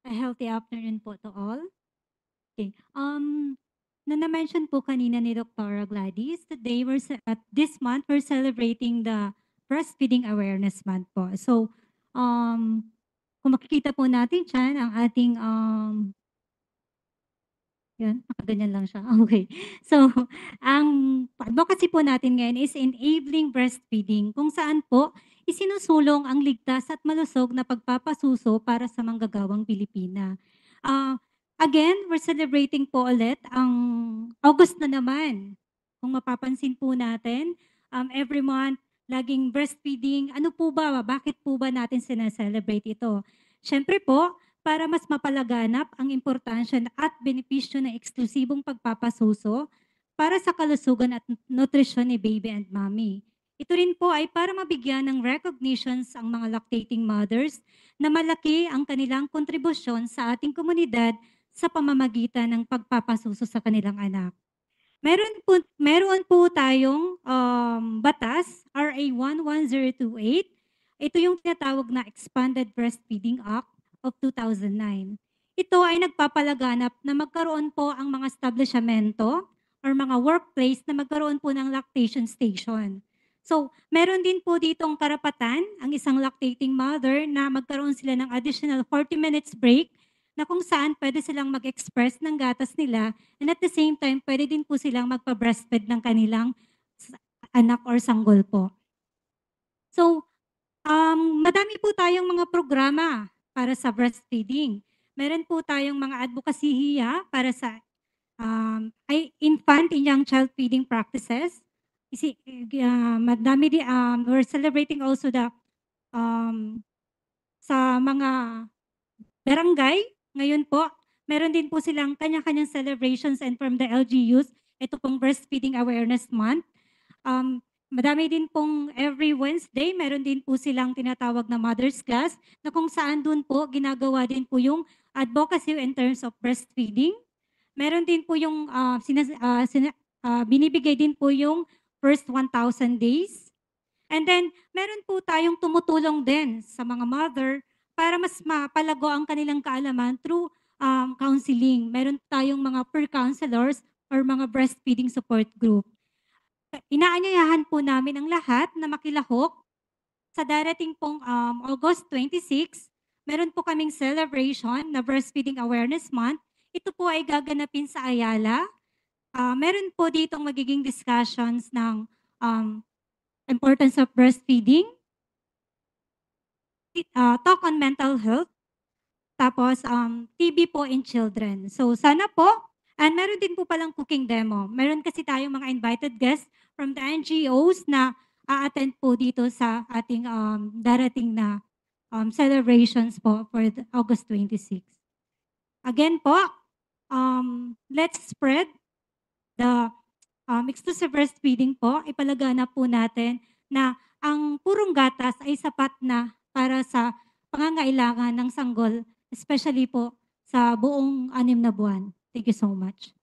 A healthy afternoon po to all. Okay. Na-mention po kanina ni Dr. Gladys, today at this month we're celebrating the Breastfeeding Awareness Month po. So, kung makikita po natin dyan, ang ating yan, nakaganyan lang siya. Okay. So, ang advocacy po natin ngayon is enabling breastfeeding, kung saan po isinusulong ang ligtas at malusog na pagpapasuso para sa manggagawang Pilipina. Again, we're celebrating po ulit ang August na naman. Kung mapapansin po natin, every month, laging breastfeeding. Ano po ba? Bakit po ba natin sinaselebrate ito? Siyempre po, para mas mapalaganap ang importansya at benepisyo ng eksklusibong pagpapasuso para sa kalusugan at nutrisyon ni baby and mommy. Ito rin po ay para mabigyan ng recognitions ang mga lactating mothers na malaki ang kanilang kontribusyon sa ating komunidad sa pamamagitan ng pagpapasuso sa kanilang anak. Meron po tayong batas, RA 11028. Ito yung tinatawag na Expanded Breastfeeding Act of 2009. Ito ay nagpapalaganap na magkaroon po ang mga establishmento or mga workplace na magkaroon po ng lactation station. So, meron din po ditong karapatan ang isang lactating mother na magkaroon sila ng additional 40 minutes break na kung saan pwede silang mag-express ng gatas nila and at the same time, pwede din po silang magpa-breastfeed ng kanilang anak or sanggol po. So, madami po tayong mga programa para sa breastfeeding. Meron po tayong mga advocacy para sa infant and young child feeding practices. Madami din, we're celebrating also the sa mga barangay. Ngayon po, meron din po silang kanya-kanyang celebrations and from the LGUs, ito pong Breastfeeding Awareness Month. Madami din pong every Wednesday, meron din po silang tinatawag na Mother's Class na kung saan dun po ginagawa din po yung advocacy in terms of breastfeeding. Meron din po yung binibigay din po yung first 1,000 days. And then, meron po tayong tumutulong din sa mga mother para mas mapalago ang kanilang kaalaman through counseling. Meron tayong mga peer counselors or mga breastfeeding support group. Inaanyayahan po namin ang lahat na makilahok sa darating pong August 26. Meron po kaming celebration na Breastfeeding Awareness Month. Ito po ay gaganapin sa Ayala. Meron po ditong magiging discussions ng importance of breastfeeding, talk on mental health, tapos TB po in children. So sana po, and meron din po palang cooking demo. Meron kasi tayong mga invited guests from the NGOs na a-attend po dito sa ating darating na celebrations po for August 26. Again po, let's spread the exclusive breastfeeding po. Ipalaganap po natin na ang purong gatas ay sapat na para sa pangangailangan ng sanggol, especially po sa buong 6 na buwan. Thank you so much.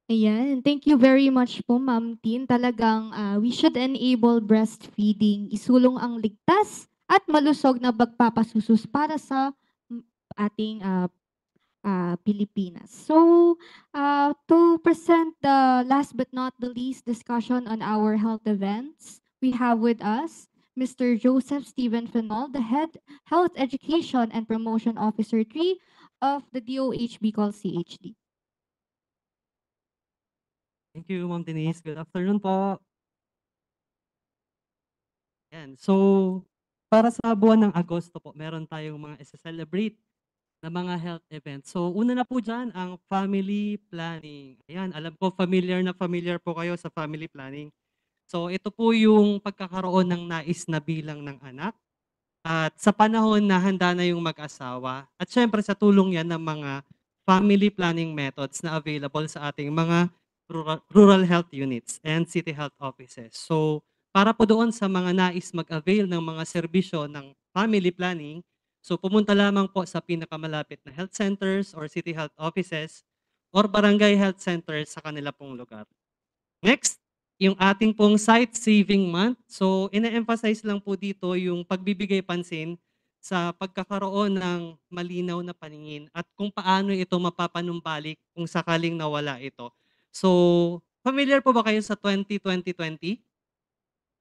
Ayan. Thank you very much po, Ma'am Tin. Talagang we should enable breastfeeding. Isulong ang ligtas at malusog na pagpapasusus para sa ating Pilipinas. So, to present the last but not the least discussion on our health events, we have with us Mr. Joseph Stephen Fenol, the Head Health Education and Promotion Officer 3 of the DOH Bicol CHD. Thank you, Ma'am Denise. Good afternoon po. Yan. So, para sa buwan ng Agosto po, meron tayong mga ise-celebrate na mga health events. So, una na po diyan ang family planning. Ayan, alam ko familiar na familiar po kayo sa family planning. So, ito po yung pagkakaroon ng nais na bilang ng anak at sa panahon na handa na yung mag-asawa at siyempre sa tulong yan ng mga family planning methods na available sa ating mga rural health units and city health offices. So, para po doon sa mga nais mag-avail ng mga serbisyo ng family planning, so pumunta lamang po sa pinakamalapit na health centers or city health offices or barangay health centers sa kanila pong lugar. Next, yung ating pong site saving month. So, ina-emphasize lang po dito yung pagbibigay pansin sa pagkakaroon ng malinaw na paningin at kung paano ito mapapanumbalik kung sakaling nawala ito. So, familiar po ba kayo sa 20-20-20?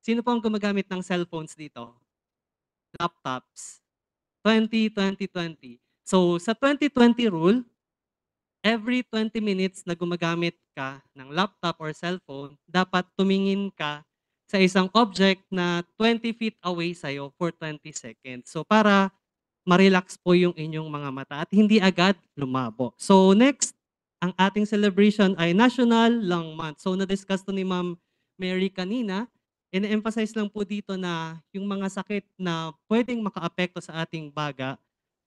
Sino po ang gumagamit ng cellphones dito? Laptops. 20-20-20. So, sa 2020 rule, every 20 minutes na gumagamit ka ng laptop or cellphone, dapat tumingin ka sa isang object na 20 feet away sa'yo for 20 seconds. So para ma-relax po yung inyong mga mata at hindi agad lumabo. So next, ang ating celebration ay National Lung Month. So na-discuss to ni Ma'am Mary kanina, ina-emphasize lang po dito na yung mga sakit na pwedeng makaapekto sa ating baga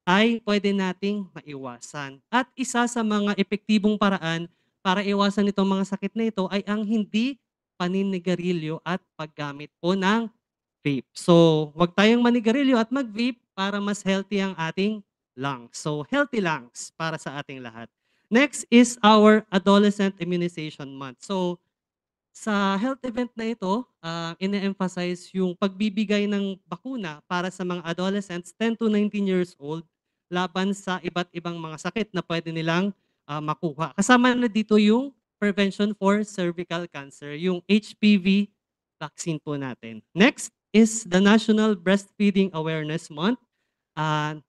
ay pwede nating maiwasan. At isa sa mga epektibong paraan para iwasan itong mga sakit na ito ay ang hindi paninigarilyo at paggamit po ng vape. So, wag tayong manigarilyo at mag-vape para mas healthy ang ating lungs. So, healthy lungs para sa ating lahat. Next is our Adolescent Immunization Month. So, sa health event na ito, ine-emphasize yung pagbibigay ng bakuna para sa mga adolescents 10 to 19 years old laban sa iba't ibang mga sakit na pwede nilang makuha. Kasama na dito yung prevention for cervical cancer, yung HPV vaccine po natin. Next is the National Breastfeeding Awareness Month.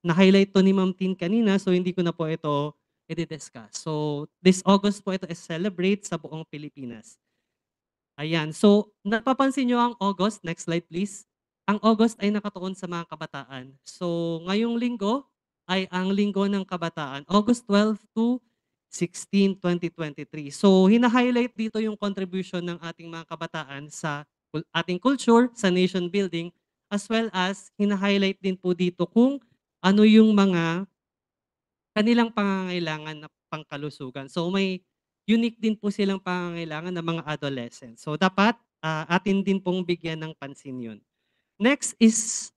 Na-highlight to ni Ma'am Tin kanina, so hindi ko na po ito i-discuss. So this August po ito is celebrate sa buong Pilipinas. Ayan. So, napapansin nyo ang August, next slide please. Ang August ay nakatuon sa mga kabataan. So, ngayong linggo ay ang linggo ng kabataan, August 12 to 16, 2023. So, hina-highlight dito yung contribution ng ating mga kabataan sa ating culture, sa nation building, as well as hina-highlight din po dito kung ano yung mga kanilang pangangailangan na pangkalusugan. So may unique din po silang pangangailangan ng mga adolescents. So dapat atin din pong bigyan ng pansin yun. Next is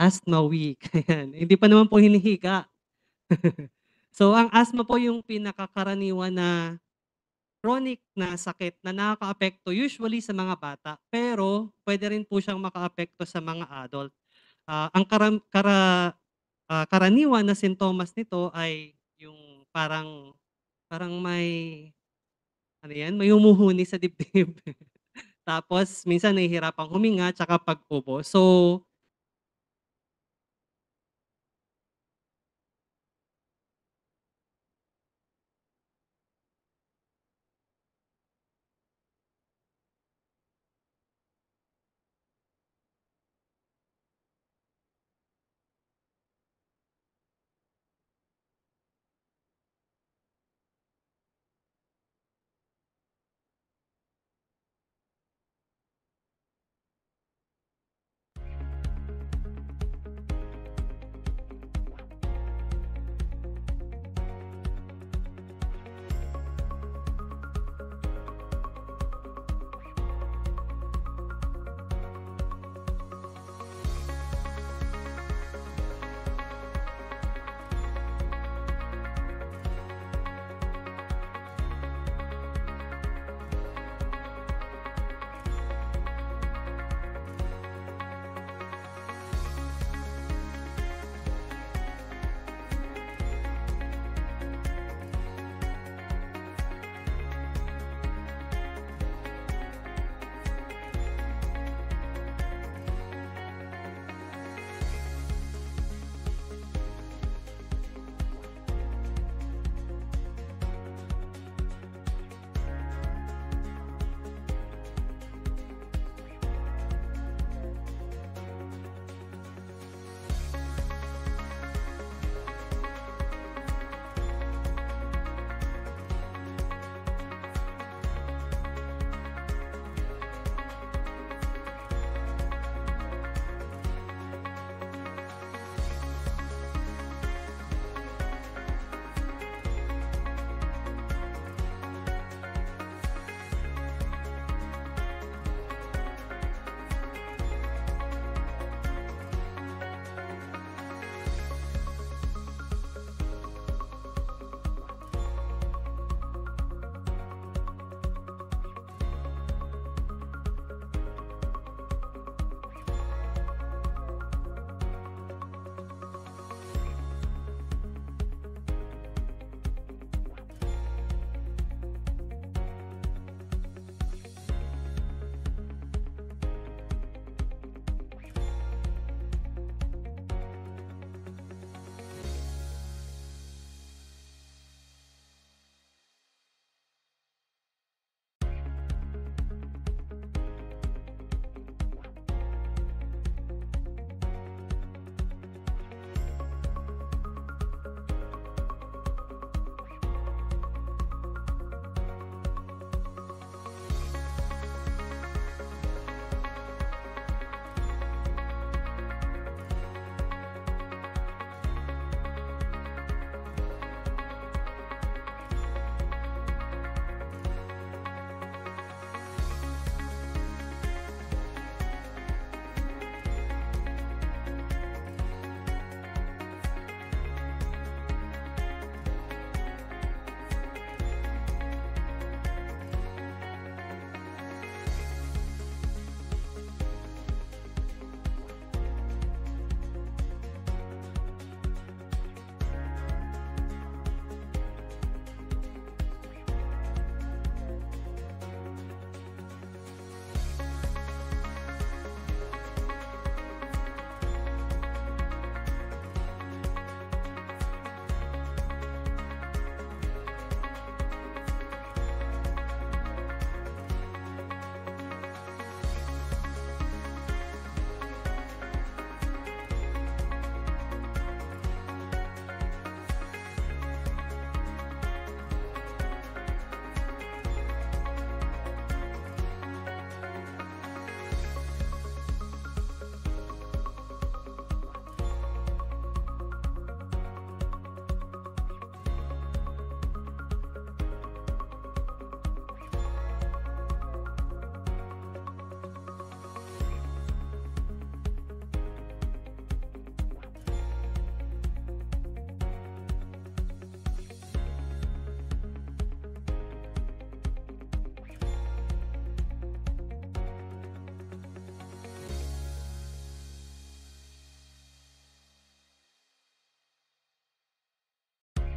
Asthma Week. Ayan. Hindi pa naman po hinihika. So ang asthma po yung pinakakaraniwan na chronic na sakit na nakakaapekto usually sa mga bata, pero pwede rin po siyang makaapekto sa mga adult. Ang karaniwan na sintomas nito ay yung parang parang may ano 'yan, may humuhuni sa dibdib. Tapos minsan nahihirapang huminga tsaka pag-ubo. So,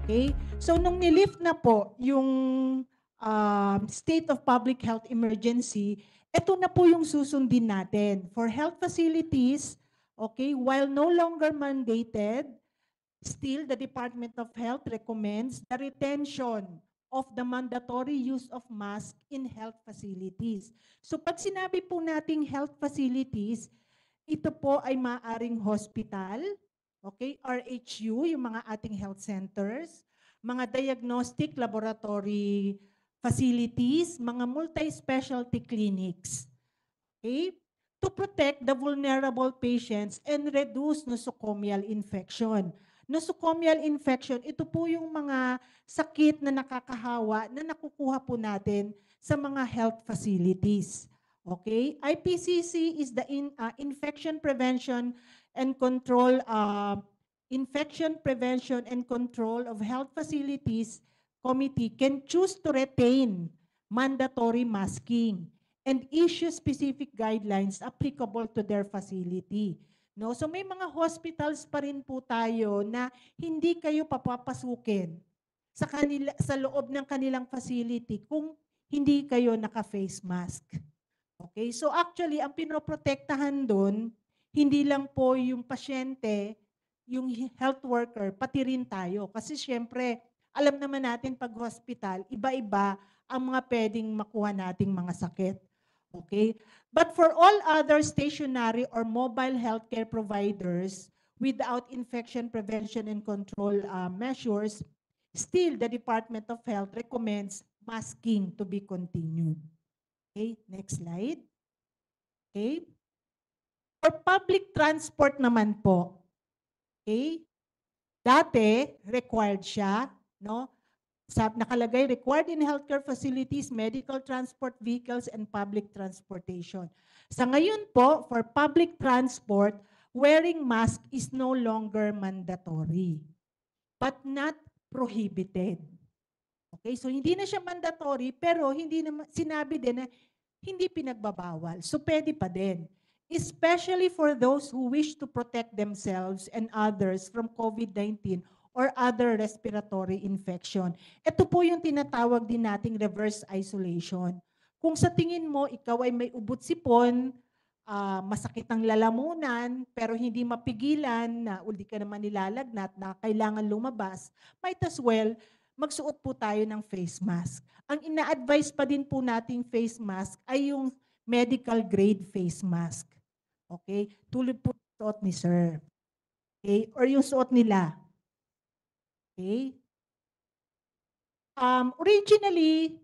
Okay? So nung nilift na po yung state of public health emergency, ito na po yung susundin natin. For health facilities, okay, while no longer mandated, still the Department of Health recommends the retention of the mandatory use of mask in health facilities. So pag sinabi po nating health facilities, ito po ay maaring hospital, okay, RHU, yung mga ating health centers, mga diagnostic laboratory facilities, mga multi-specialty clinics, okay, to protect the vulnerable patients and reduce nosocomial infection. Nosocomial infection, ito po yung mga sakit na nakakahawa na nakukuha po natin sa mga health facilities. Okay? IPCC is the Infection Prevention and Control of Health Facilities Committee can choose to retain mandatory masking and issue specific guidelines applicable to their facility. No? So may mga hospitals pa rin po tayo na hindi kayo papapasukin sa loob ng kanilang facility kung hindi kayo naka-face mask. Okay? So actually, ang pinoprotektahan doon, hindi lang po yung pasyente, yung health worker, pati rin tayo. Kasi syempre, alam naman natin pag hospital, iba-iba ang mga pwedeng makuha nating mga sakit. Okay? But for all other stationary or mobile healthcare providers without infection prevention and control measures, still the Department of Health recommends masking to be continued. Okay, next slide. Okay. For public transport naman po, okay, dati required siya, no? Nakalagay, required in healthcare facilities, medical transport vehicles, and public transportation. Sa ngayon po, for public transport, wearing mask is no longer mandatory, but not prohibited. Okay, so hindi na siya mandatory, pero hindi na sinabi din na hindi pinagbabawal. So pwede pa din. Especially for those who wish to protect themselves and others from COVID-19 or other respiratory infection. Ito po yung tinatawag din nating reverse isolation. Kung sa tingin mo, ikaw ay may ubot-sipon, masakit ang lalamunan, pero hindi mapigilan na hindi ka naman nilalagnat na kailangan lumabas, might as well magsuot po tayo ng face mask. Ang ina-advise pa din po nating face mask ay yung medical grade face mask. Okay? Tulad po suot ni sir. Okay? Or yung suot nila. Okay? Originally,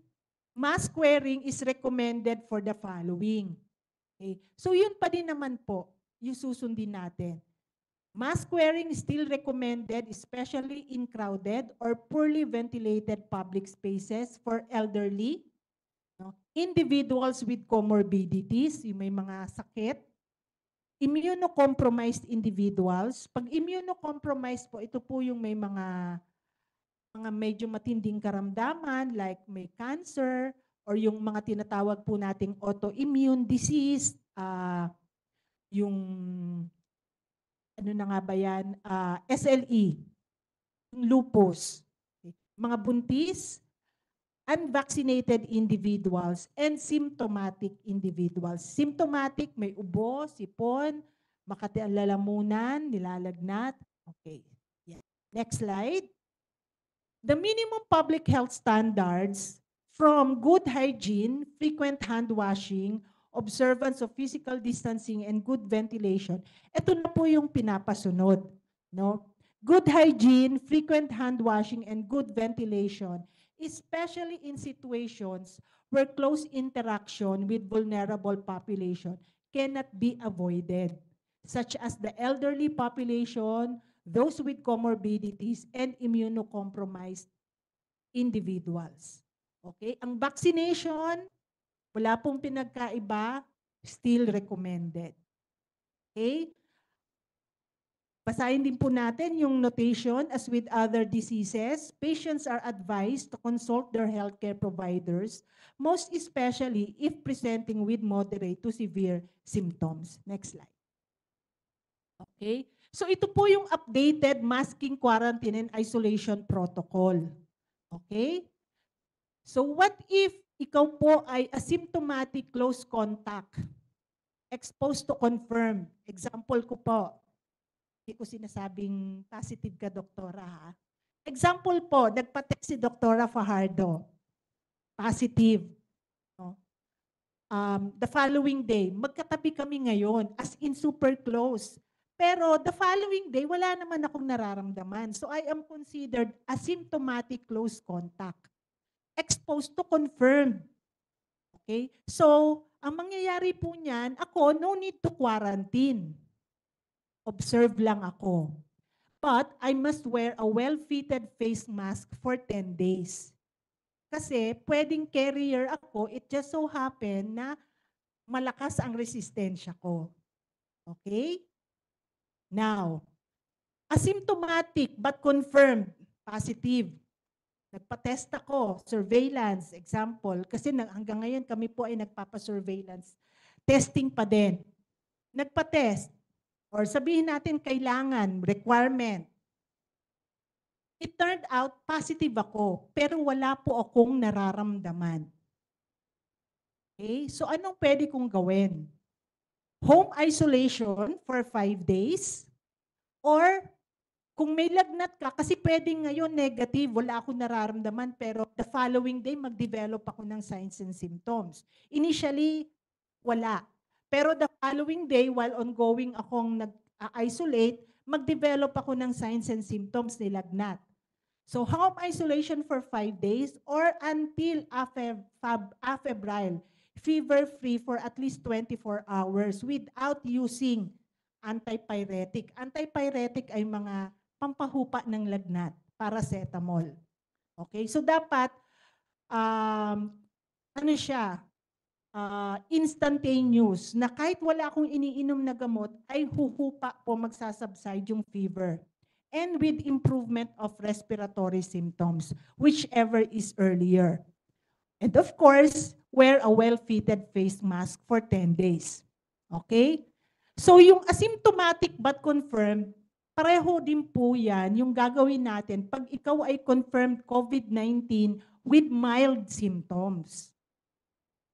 mask wearing is recommended for the following. Okay? So yun pa din naman po yung susundin natin. Mask wearing is still recommended, especially in crowded or poorly ventilated public spaces for elderly, no? Individuals with comorbidities, yung may mga sakit, immunocompromised individuals. Pag immunocompromised po, ito po yung may mga medyo matinding karamdaman like may cancer or yung mga tinatawag po nating autoimmune disease, yung ano na nga ba yan, SLE, lupus, mga buntis, unvaccinated individuals, and symptomatic individuals. Symptomatic, may ubo, sipon, makati ang lalamunan, nilalagnat. Okay. Yeah. Next slide. The minimum public health standards from good hygiene, frequent hand washing, observance of physical distancing, and good ventilation, ito na po yung pinapasunod. No? Good hygiene, frequent hand washing, and good ventilation, especially in situations where close interaction with vulnerable population cannot be avoided, such as the elderly population, those with comorbidities, and immunocompromised individuals. Okay? Ang vaccination, wala pong pinagkaiba, still recommended. Okay? Basahin din po natin yung notation. As with other diseases, patients are advised to consult their healthcare providers, most especially if presenting with moderate to severe symptoms. Next slide. Okay? So ito po yung updated masking, quarantine, and isolation protocol. Okay? So what if ikaw po ay asymptomatic close contact, exposed to confirm? Example ko po, hindi ko sinasabing positive ka, doktora, ha? Example po, nagpa-test si Doktora Fajardo, positive. No? The following day, magkatabi kami ngayon, as in super close. Pero the following day, wala naman akong nararamdaman. So I am considered asymptomatic close contact. Exposed to confirmed. Okay? So, ang mangyayari po niyan, ako, no need to quarantine. Observe lang ako. But I must wear a well-fitted face mask for 10 days. Kasi pwedeng carrier ako, it just so happen na malakas ang resistensya ko. Okay? Now, asymptomatic but confirmed, positive. Nagpa-test ako, surveillance, example, kasi hanggang ngayon kami po ay nagpapa-surveillance. Testing pa din. Nagpa-test, or sabihin natin kailangan, requirement. It turned out positive ako, pero wala po akong nararamdaman. Okay? So anong pwede kong gawin? Home isolation for 5 days, or kung may lagnat ka, kasi pwedeng ngayon negative, wala akong nararamdaman, pero the following day, mag-develop ako ng signs and symptoms. Initially, wala. Pero the following day, while ongoing akong nag-isolate, mag-develop ako ng signs and symptoms ni lagnat. So home isolation for 5 days or until afebrile, fever-free for at least 24 hours without using antipyretic. Antipyretic ay mga pampahupa ng lagnat, paracetamol. Okay? So dapat, instantaneous, na kahit wala akong iniinom na gamot, ay huhupa po magsasubside yung fever. And with improvement of respiratory symptoms, whichever is earlier. And of course, wear a well-fitted face mask for 10 days. Okay? So yung asymptomatic but confirmed, pareho din po yan yung gagawin natin pag ikaw ay confirmed COVID-19 with mild symptoms.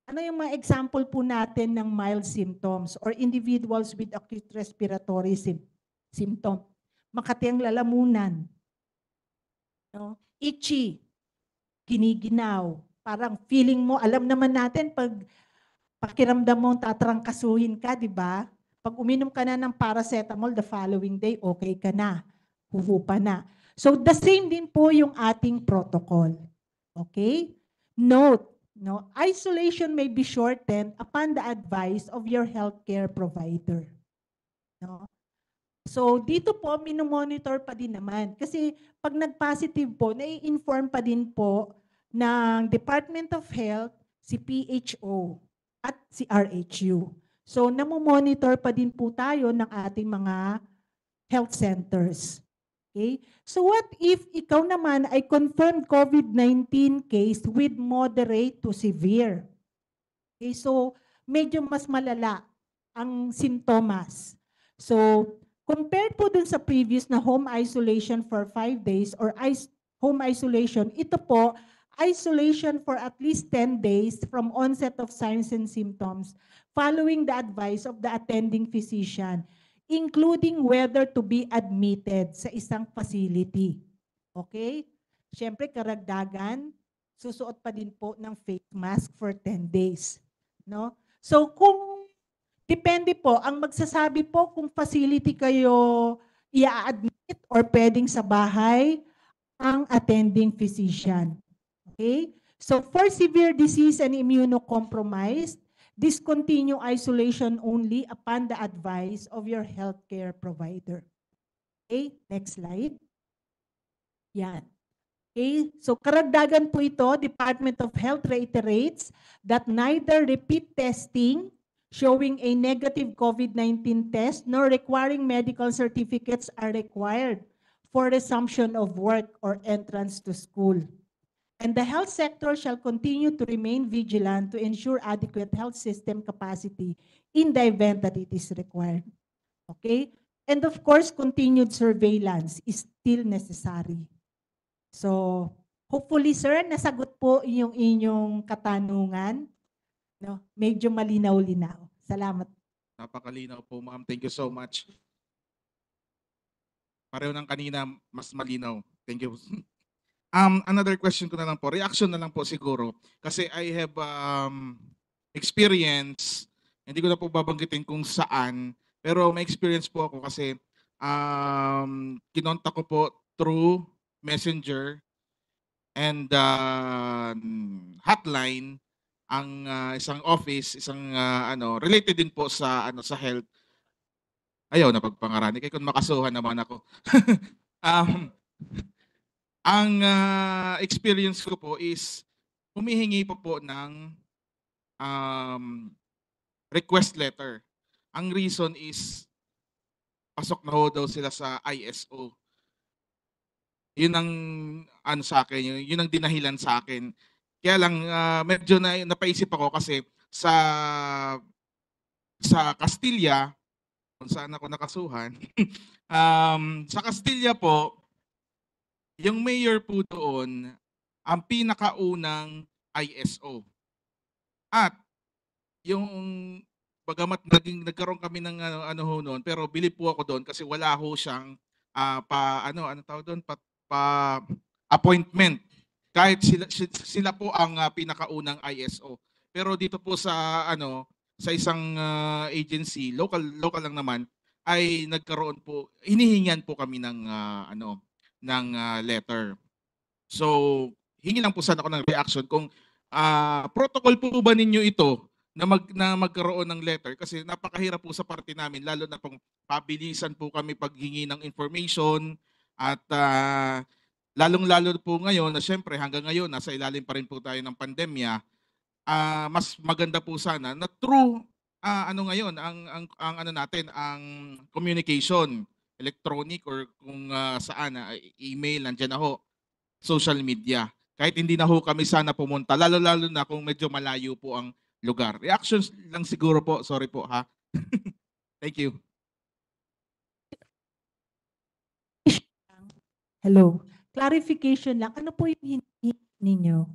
Ano yung mga example po natin ng mild symptoms or individuals with acute respiratory symptom? Makati ang lalamunan, no? Itchy, giniginaw, parang feeling mo, alam naman natin pag pakiramdam mo tatrangkasuhin ka, di ba? Pag uminom ka na ng paracetamol, the following day, okay ka na. Huhupa na. So, the same din po yung ating protocol. Okay? Note, no, isolation may be shortened upon the advice of your healthcare provider. No? So, dito po, minomonitor pa din naman. Kasi pag nag-positive po, nai-inform pa din po ng Department of Health, si PHO, at si RHU. So, namomonitor pa din po tayo ng ating mga health centers. Okay? So, what if ikaw naman ay confirmed COVID-19 case with moderate to severe? Okay? So, medyo mas malala ang sintomas. So, compared po dun sa previous na home isolation for 5 days or home isolation, ito po, isolation for at least 10 days from onset of signs and symptoms following the advice of the attending physician, including whether to be admitted sa isang facility. Okay? Siyempre, karagdagan, susuot pa din po ng face mask for 10 days. No? So, kung depende po, ang magsasabi po kung facility kayo i-admit or pwedeng sa bahay, ang attending physician. Okay? So, for severe disease and immunocompromised, discontinue isolation only upon the advice of your healthcare provider. Okay? Next slide. Yan. Okay? So, karagdagan po ito, Department of Health reiterates that neither repeat testing showing a negative COVID-19 test nor requiring medical certificates are required for resumption of work or entrance to school. And the health sector shall continue to remain vigilant to ensure adequate health system capacity in the event that it is required. Okay? And of course, continued surveillance is still necessary. So, hopefully, sir, nasagot po yung inyong katanungan. No? Medyo malinaw-linaw. Salamat. Napakalinaw po, ma'am. Thank you so much. Pareho ng kanina, mas malinaw. Thank you. Another question ko na lang po. Reaction na lang po siguro. Kasi I have experience, hindi ko na po babanggitin kung saan, pero may experience po ako kasi kinontak ko po through Messenger and hotline ang isang office, isang related din po sa sa health. Ayaw na pagpangarani kay kung makasuhan naman ako. Ang experience ko po is humihingi po ng request letter. Ang reason is pasok na ho daw sila sa ISO. Yun ang sa akin, yun ang dinahilan sa akin. Kaya lang medyo napaisip ako kasi sa Castilla, kung saan ako nakasuhan, sa Castilla po, yung mayor po doon, ang pinakaunang ISO. At yung bagamat nagkaroon kami ng ho noon, pero bilib po ako doon kasi wala ho siyang tawag doon, appointment. Kahit sila po ang pinakaunang ISO. Pero dito po sa sa isang agency, local lang naman, ay nagkaroon po, hinihingan po kami ng letter. So, hingi lang po sana ako ng reaction kung protocol po ba ninyo ito na magkaroon ng letter kasi napakahirap po sa parte namin, lalo na pong pabilisan po kami paghingi ng information at lalong-lalo po ngayon na syempre hanggang ngayon nasa ilalim pa rin po tayo ng pandemya. Mas maganda po sana na through ngayon ang natin ang communication electronic or kung saan email nandiyan na ho, social media. Kahit hindi na ho kami sana pumunta, lalo na kung medyo malayo po ang lugar. Reactions lang siguro po, sorry po ha. Thank you. Hello. Clarification lang. Ano po yung hinihingi ninyo?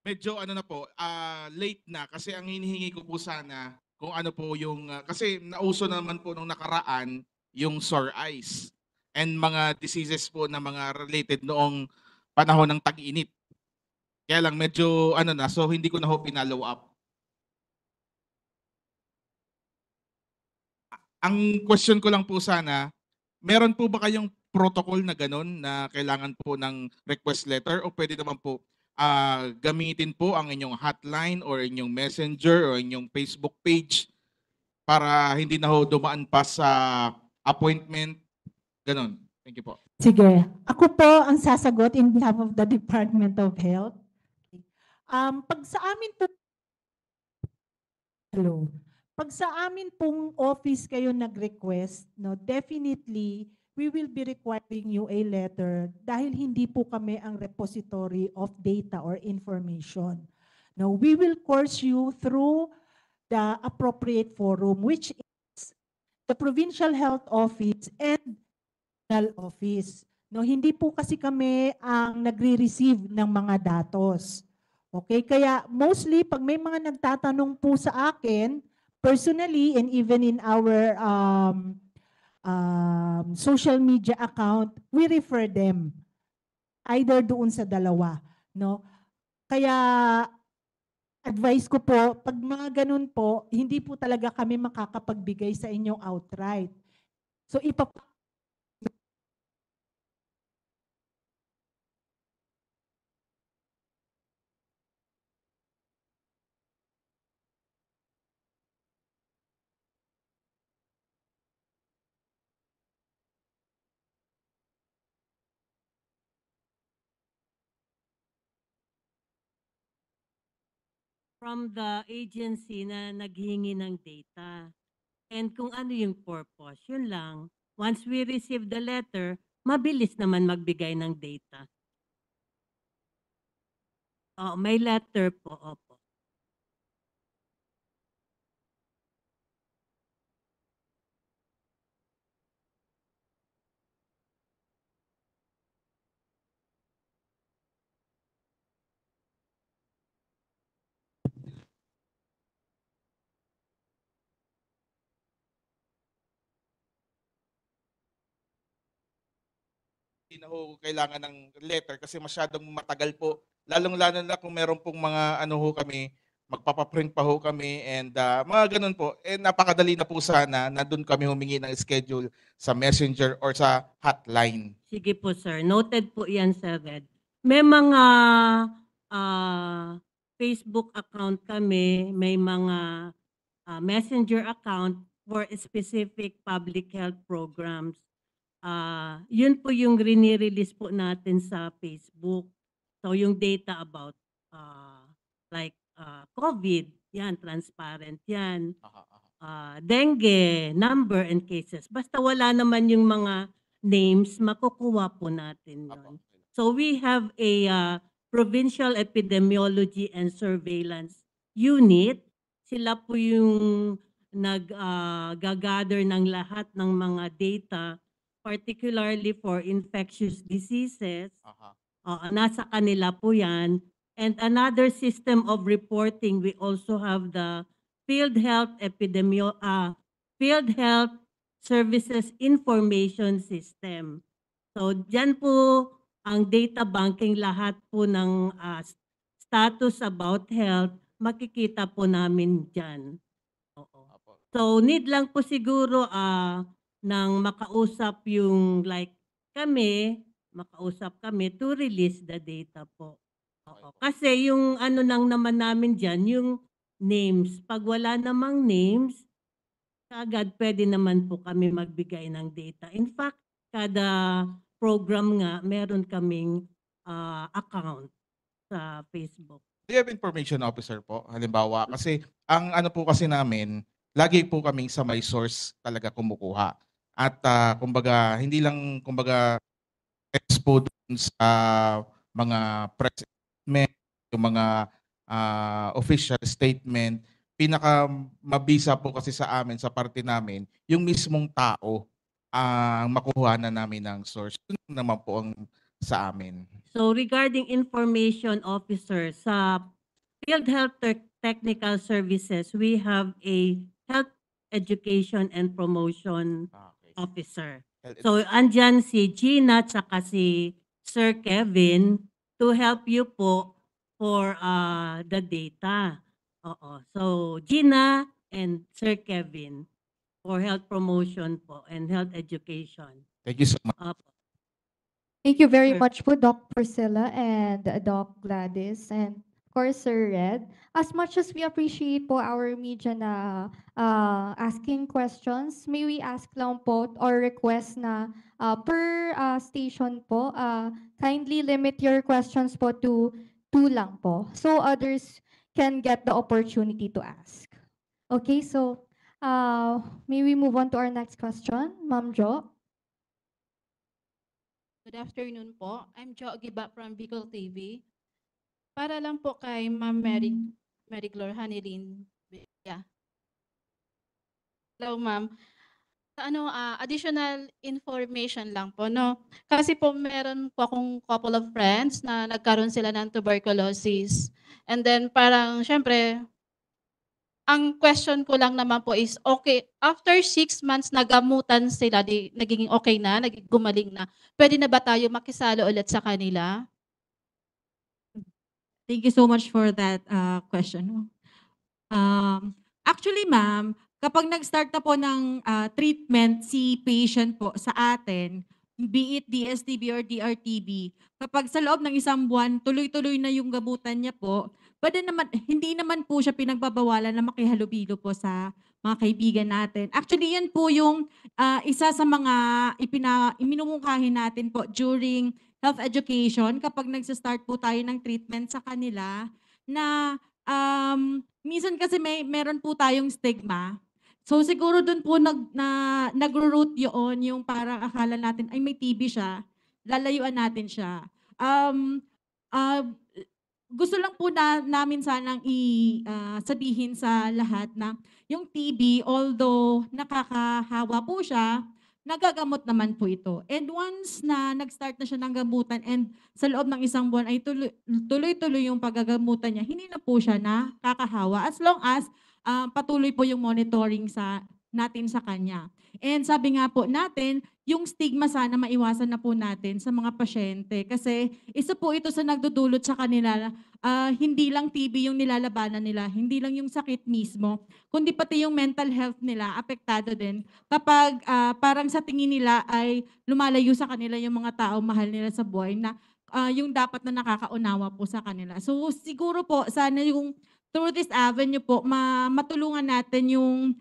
Medyo na po, late na kasi ang hinihingi ko po sana kung ano po yung, kasi nauso naman po nung nakaraan yung sore eyes and mga diseases po na mga related noong panahon ng tag-init. Kaya lang medyo na, so hindi ko na ho pinalo up. Ang question ko lang po sana, meron po ba kayong protocol na ganun na kailangan po ng request letter o pwede naman po gamitin po ang inyong hotline or inyong messenger or inyong Facebook page para hindi na ho dumaan pa sa appointment, ganun. Thank you po. Sige. Ako po ang sasagot in behalf of the Department of Health. Pag sa amin po, hello. Pag sa amin pong office kayo nag-request, no, definitely we will be requiring you a letter dahil hindi po kami ang repository of data or information. No, we will course you through the appropriate forum, which is the Provincial Health Office and National Office. No, hindi po kasi kami ang nagre-receive ng mga datos. Okay, kaya mostly pag may mga nagtatanong po sa akin, personally and even in our social media account, we refer them either doon sa dalawa, no? Kaya advice ko po, pag mga ganun po, hindi po talaga kami makakapagbigay sa inyo outright. So from the agency na naghihingi ng data. And kung ano yung purpose, yun lang. Once we receive the letter, mabilis naman magbigay ng data. Oh, may letter po, opo. hindi na ho kailangan ng letter kasi masyadong matagal po. Lalong-lalo na kung meron pong mga ano ho kami, magpapaprint pa ho kami and mga ganun po. Eh napakadali na po sana na doon kami humingi ng schedule sa Messenger or sa hotline. Sige po, sir. Noted po yan, Sir Red. May mga Facebook account kami, may mga messenger account for specific public health programs. Yun po yung rini-release po natin sa Facebook. So yung data about like COVID, yan, transparent yan. Dengue, number and cases. Basta wala naman yung mga names, makukuha po natin yun. So we have a provincial epidemiology and surveillance unit. Sila po yung nag-gather ng lahat ng mga data, particularly for infectious diseases. Nasa kanila po yan. And another system of reporting, we also have the Field Health Field Health Services Information System. So diyan po ang data banking, lahat po ng status about health, makikita po namin diyan. So need lang po siguro ng makausap yung like makausap kami to release the data po. Kasi yung ano nang naman namin diyan, yung names. Pag wala namang names, agad pwede naman po kami magbigay ng data. In fact, kada program nga, meron kaming account sa Facebook. Do you have information officer po? Halimbawa, kasi ang ano po kasi namin, lagi po kaming sa may source talaga kumukuha. At kumbaga, hindi lang kumbaga expo dun sa mga press statement, yung mga official statement, pinaka mabisa po kasi sa amin, sa parte namin, yung mismong tao ang makuha na namin ng source. Yun naman po ang sa amin. So regarding information officer, sa Field Health Technical Services, we have a Health Education and Promotion Officer. So andyan si Gina tsaka si Sir Kevin to help you po for the data. So Gina and Sir Kevin for health promotion po and health education. Thank you so much. Thank you very Sure. much po, Doc Priscilla and Doc Gladys, and of course, Sir Red. As much as we appreciate po our media na asking questions, may we ask lang po or request na per station po, kindly limit your questions po to 2 lang po, so others can get the opportunity to ask. Okay, so may we move on to our next question, Ma'am Jo? Good afternoon po. I'm Jo Giba from Bicol TV. Para lang po kay Ma'am Mary Glor Hanilin. Yeah. Hello, Ma'am. Additional information lang po, no? Kasi po meron po akong couple of friends na nagkaroon sila ng tuberculosis. And then parang, syempre, ang question ko lang naman po is, okay, after 6 months nagamutan sila, nagiging okay na, gumaling na, pwede na ba tayo makisalo ulit sa kanila? Thank you so much for that question. Actually, ma'am, kapag nag-start na po ng treatment si patient po sa atin, be it DSTB or DRTB, kapag sa loob ng 1 buwan, tuloy-tuloy na yung gamutan niya po, pwede naman, hindi naman po siya pinagbabawalan na makihalubilo po sa mga kaibigan natin. Actually, yan po yung isa sa mga iminumungkahi natin po during health education kapag nagsa-start po tayo ng treatment sa kanila na minsan kasi meron po tayong stigma. So siguro doon po nagro-root yun, yung parang akala natin ay may TB siya, lalayuan natin siya. Gusto lang po namin sanang sabihin sa lahat na yung TB, although nakakahawa po siya, nagagamot naman po ito. And once na nag-start na siya ng gamutan and sa loob ng 1 buwan ay tuloy-tuloy yung paggagamutan niya, hindi na po siya nakakahawa as long as patuloy po yung monitoring sa natin sa kanya. And sabi nga po natin, yung stigma sana maiwasan na po natin sa mga pasyente kasi isa po ito sa nagdudulot sa kanila, hindi lang TB yung nilalabanan nila, hindi lang yung sakit mismo, kundi pati yung mental health nila apektado din kapag parang sa tingin nila ay lumalayo sa kanila yung mga tao mahal nila sa buhay na yung dapat na nakakaunawa po sa kanila. So siguro po sana yung through this avenue po matulungan natin yung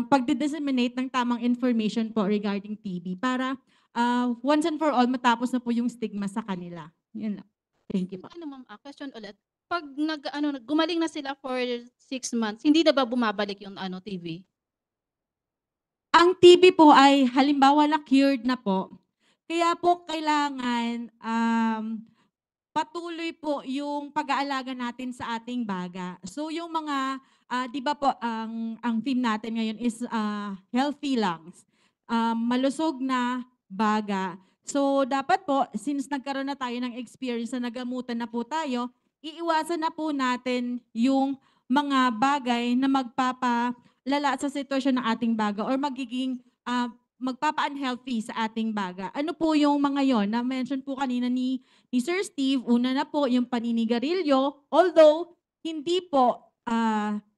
pagdi-disseminate ng tamang information po regarding TB para once and for all matapos na po yung stigma sa kanila. Yun lang. Thank you po. Ano ma'am, question ulit. Pag gumaling na sila for 6 months, hindi na ba bumabalik yung TB? Ang TB po ay halimbawa na cured na po. Kaya po kailangan patuloy po yung pag-aalaga natin sa ating baga. So yung mga, 'di ba po ang theme natin ngayon is healthy lungs. Malusog na baga. So dapat po since nagkaroon na tayo ng experience na nagamutan na po tayo, iiwasan na po natin yung mga bagay na magpapalala sa sitwasyon ng ating baga or magiging magpapa-unhealthy sa ating baga. Ano po yung mga yon na mention po kanina ni Sir Steve? Una na po yung paninigarilyo, although hindi po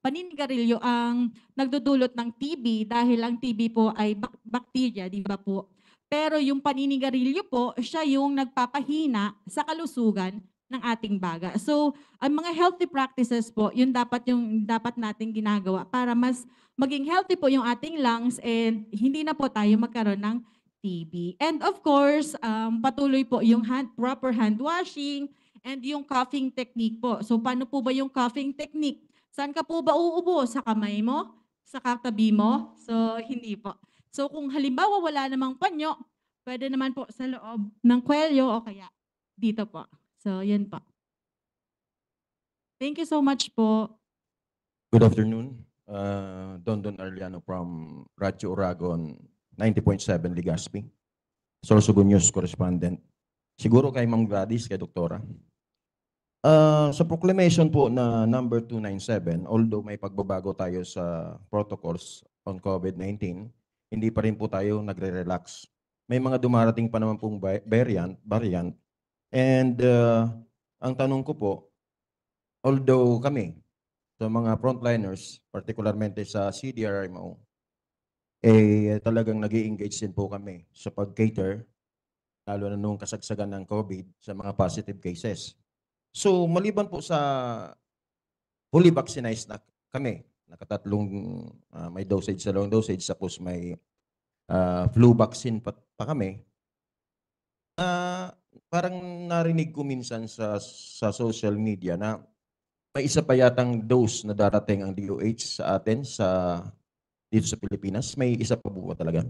paninigarilyo ang nagdudulot ng TB dahil ang TB po ay bacteria, di ba po? Pero yung paninigarilyo po, siya yung nagpapahina sa kalusugan ng ating baga. So, ang mga healthy practices po, yung dapat nating ginagawa para mas maging healthy po yung ating lungs and hindi na po tayo magkaroon ng TB. And of course, patuloy po yung proper hand washing and yung coughing technique po. So paano po ba yung coughing technique? Saan ka po ba uubo? Sa kamay mo? Sa katabi mo? So hindi po. So kung halimbawa wala namang panyo, pwede naman po sa loob ng kwelyo o kaya dito po. So yun po. Thank you so much po. Good afternoon. Don Arliano from Radyo Oragon 90.7 Legazpi. Sorsogon News correspondent. Siguro kay Ma'am Gladys, kay Doktora. Sa proclamation po na number 297, although may pagbabago tayo sa protocols on COVID-19, hindi pa rin po tayo nagre-relax. May mga dumarating pa naman pong variant. And ang tanong ko po, although kami, sa mga frontliners, particularmente sa CDRMO, talagang nag-i-engage din po kami sa pag-cater, lalo na nung kasagsagan ng COVID sa mga positive cases. So, maliban po sa fully vaccinated na kami, nakatatlong may dosage sa long dosage, tapos may flu vaccine pa kami, parang narinig ko minsan sa social media na may isa pa yatang dose na darating ang DOH sa atin dito sa Pilipinas. May isa pa po ba talaga?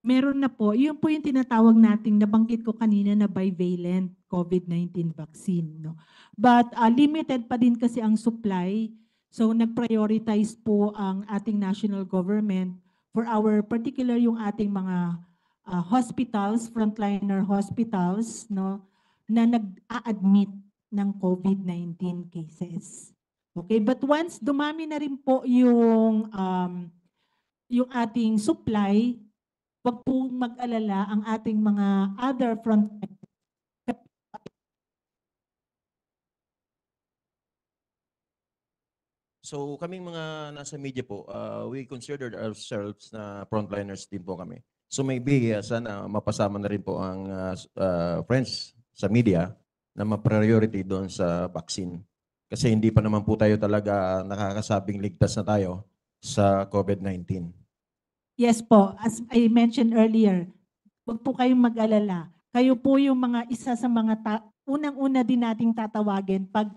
Meron na po. Yun po yung tinatawag nating nabanggit ko kanina na bivalent COVID-19 vaccine. No? But limited pa din kasi ang supply. So nag-prioritize po ang ating national government for our particular yung ating mga hospitals, frontliner hospitals, no, na nag-a-admit ng COVID-19 cases. Okay, but once dumami na rin po yung ating supply, wag pong mag-alala ang ating mga other frontline. So kaming mga nasa media po, we considered ourselves na frontliners din po kami. So maybe sana mapasama na rin po ang friends sa media na ma-priority doon sa vaccine. Kasi hindi pa naman po tayo talaga nakakasabing ligtas na tayo sa COVID-19. Yes po, as I mentioned earlier, wag po kayong mag-alala. Kayo po yung mga isa sa mga unang-una din nating tatawagin pag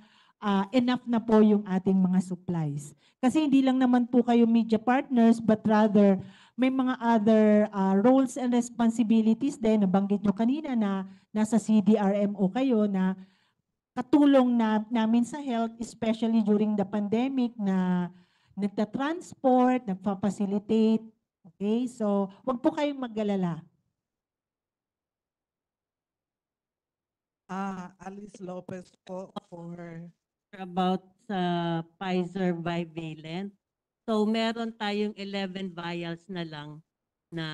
enough na po yung ating mga supplies. Kasi hindi lang naman po kayo media partners, but rather may mga other roles and responsibilities din. Nabanggit nyo kanina na nasa CDRMO kayo na katulong namin sa health, especially during the pandemic na nagta-transport, nagpa-facilitate. Okay, so wag po kayong mag-alala. Alice Lopez po for About sa Pfizer bivalent. So meron tayong 11 vials na lang na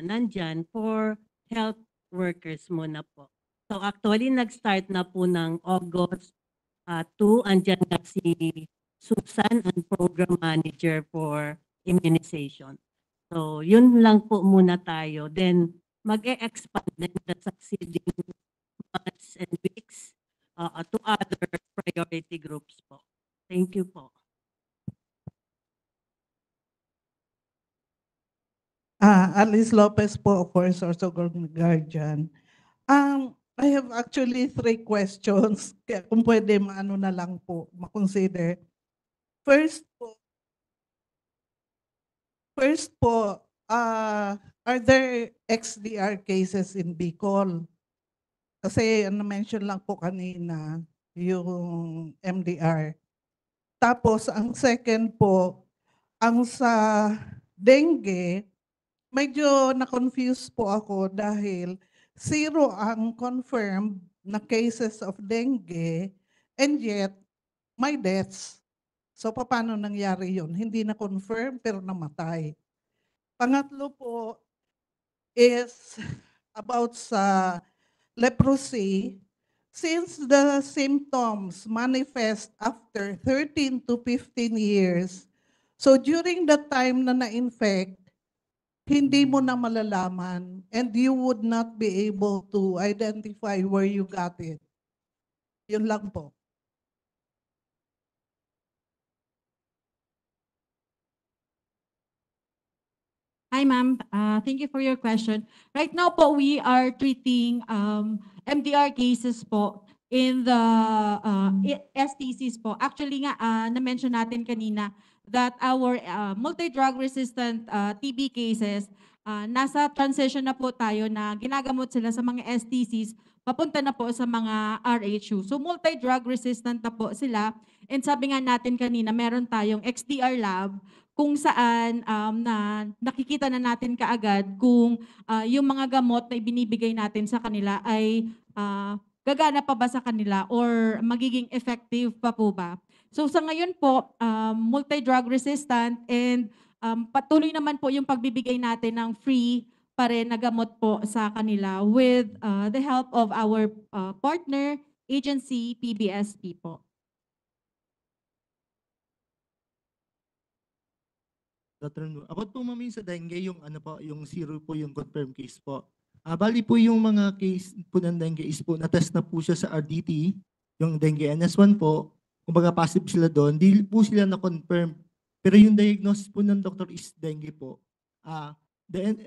nandyan for health workers muna po. So actually, nag-start na po ng August 2. Andyan na si Susan, ang program manager for immunization. So yun lang po muna tayo. Then mag-e-expand in the succeeding months and weeks to other priority groups po. Thank you po. Alice Lopez po, of course, Sorsogon Guardian. I have actually 3 questions. Kaya kung pwede, maano na lang po, makonsider. First po, are there XDR cases in Bicol? Kasi na-mention lang po kanina yung MDR. Tapos, ang second po, ang sa dengue, medyo na-confuse po ako dahil 0 ang confirmed na cases of dengue and yet may deaths. So paano nangyari yun? Hindi na confirm pero namatay. Pangatlo po is about sa leprosy. Since the symptoms manifest after 13 to 15 years, so during the time na na-infect, hindi mo na malalaman and you would not be able to identify where you got it. Yun lang po. Hi, ma'am. Thank you for your question. Right now po, we are treating MDR cases po in the STCs po. Actually nga, na-mention natin kanina that our multi-drug resistant TB cases, nasa transition na po tayo na ginagamot sila sa mga STCs, papunta na po sa mga RHU. So multi-drug resistant na po sila. And sabi nga natin kanina, meron tayong XDR lab kung saan na nakikita na natin kaagad kung yung mga gamot na ibinibigay natin sa kanila ay gagana pa ba sa kanila or magiging effective pa po ba. So sa ngayon po, multi-drug resistant and patuloy naman po yung pagbibigay natin ng free pa rin na gamot po sa kanila with the help of our partner agency, PBSP po. Dr. Nur, ako po ma'am yung sa dengue, yung ano po, yung 0 po yung confirmed case po. Bali po yung mga case po ng dengue is po, na-test na po siya sa RDT, yung dengue NS1 po, kumbaga positive sila doon, di po sila na-confirm. Pero yung diagnosis po ng doktor is dengue po. The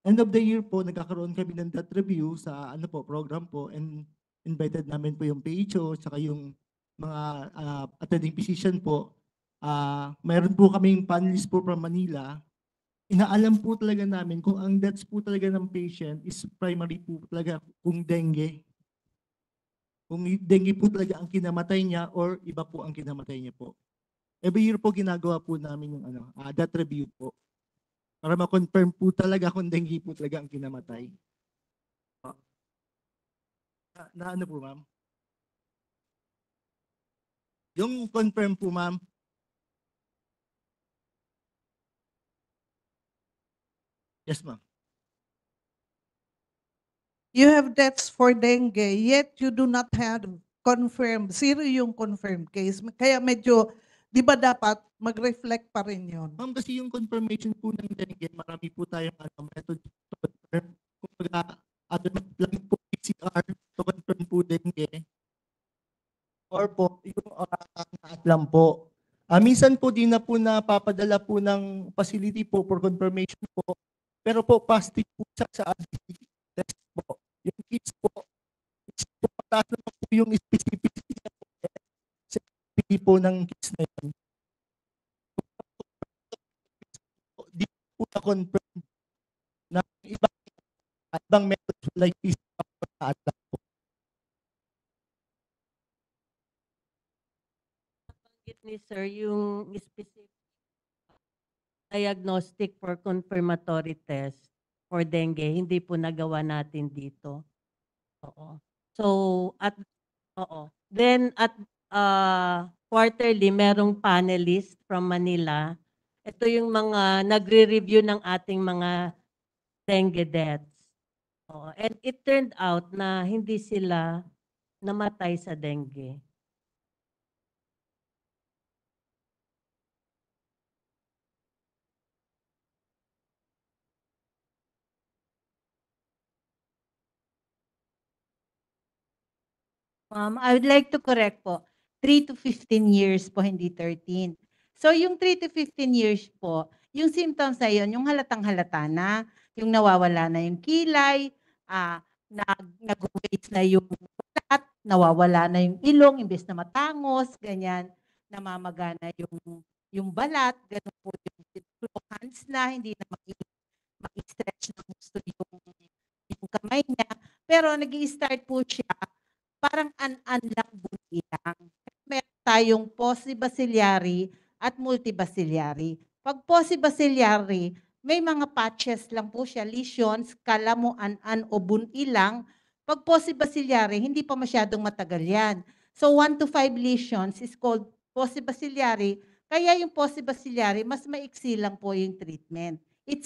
end of the year po, nagkakaroon kami ng that review sa ano po, program po, and invited namin po yung PHO, saka yung mga attending physician po. Mayroon po kaming panelist po from Manila. Inaalam po talaga namin kung ang deaths po talaga ng patient is primary po talaga kung dengue. Kung dengue po talaga ang kinamatay niya or iba po ang kinamatay niya po. Every year po ginagawa po namin yung that review po. Para ma-confirm po talaga kung dengue po talaga ang kinamatay. Na ano po ma'am? Yung confirm po ma'am, yes, ma'am. You have deaths for dengue, yet you do not have confirmed, 0 yung confirmed case. Kaya medyo, di ba dapat mag-reflect pa rin yun? Ma'am, kasi yung confirmation po ng dengue, marami po tayong method to confirm. Kumbaga, lang po PCR to confirm po dengue. Or po, yung lang po. Minsan po din na po napapadala po ng facility po for confirmation po. Pero po, positive po sa RDT test po. Yung kits po, mataas naman po yung specificity po ng kits na yun. Di po na-confirm na ibang methods like PCR lang po. Ni sir, yung specific diagnostic for confirmatory test for dengue, hindi po nagawa natin dito. Oo. So, Then at quarterly, merong panelist from Manila Ito yung mga nagre-review ng ating mga dengue deaths. And it turned out na hindi sila namatay sa dengue. I would like to correct po. 3 to 15 years po, hindi 13. So yung 3 to 15 years po, yung symptoms na yun, yung halatang-halata na, yung nawawala na yung kilay, nag-waste na yung balat, nawawala na yung ilong, imbes na matangos, ganyan, namamagana yung balat, ganun po yung hands na, hindi na mag-stretch na gusto yung kamay niya. Pero nag-i-start po siya parang an-an lang bunyi lang. Meron tayong posi-bacillary at multibacillary. Pag posi-bacillary, may mga patches lang po siya, lesions, kala mo an-an o bunyi lang. Pag posi-bacillary, hindi pa masyadong matagal yan. So 1 to 5 lesions is called posi-bacillary. Kaya yung posi-bacillary, mas maiksi lang po yung treatment. It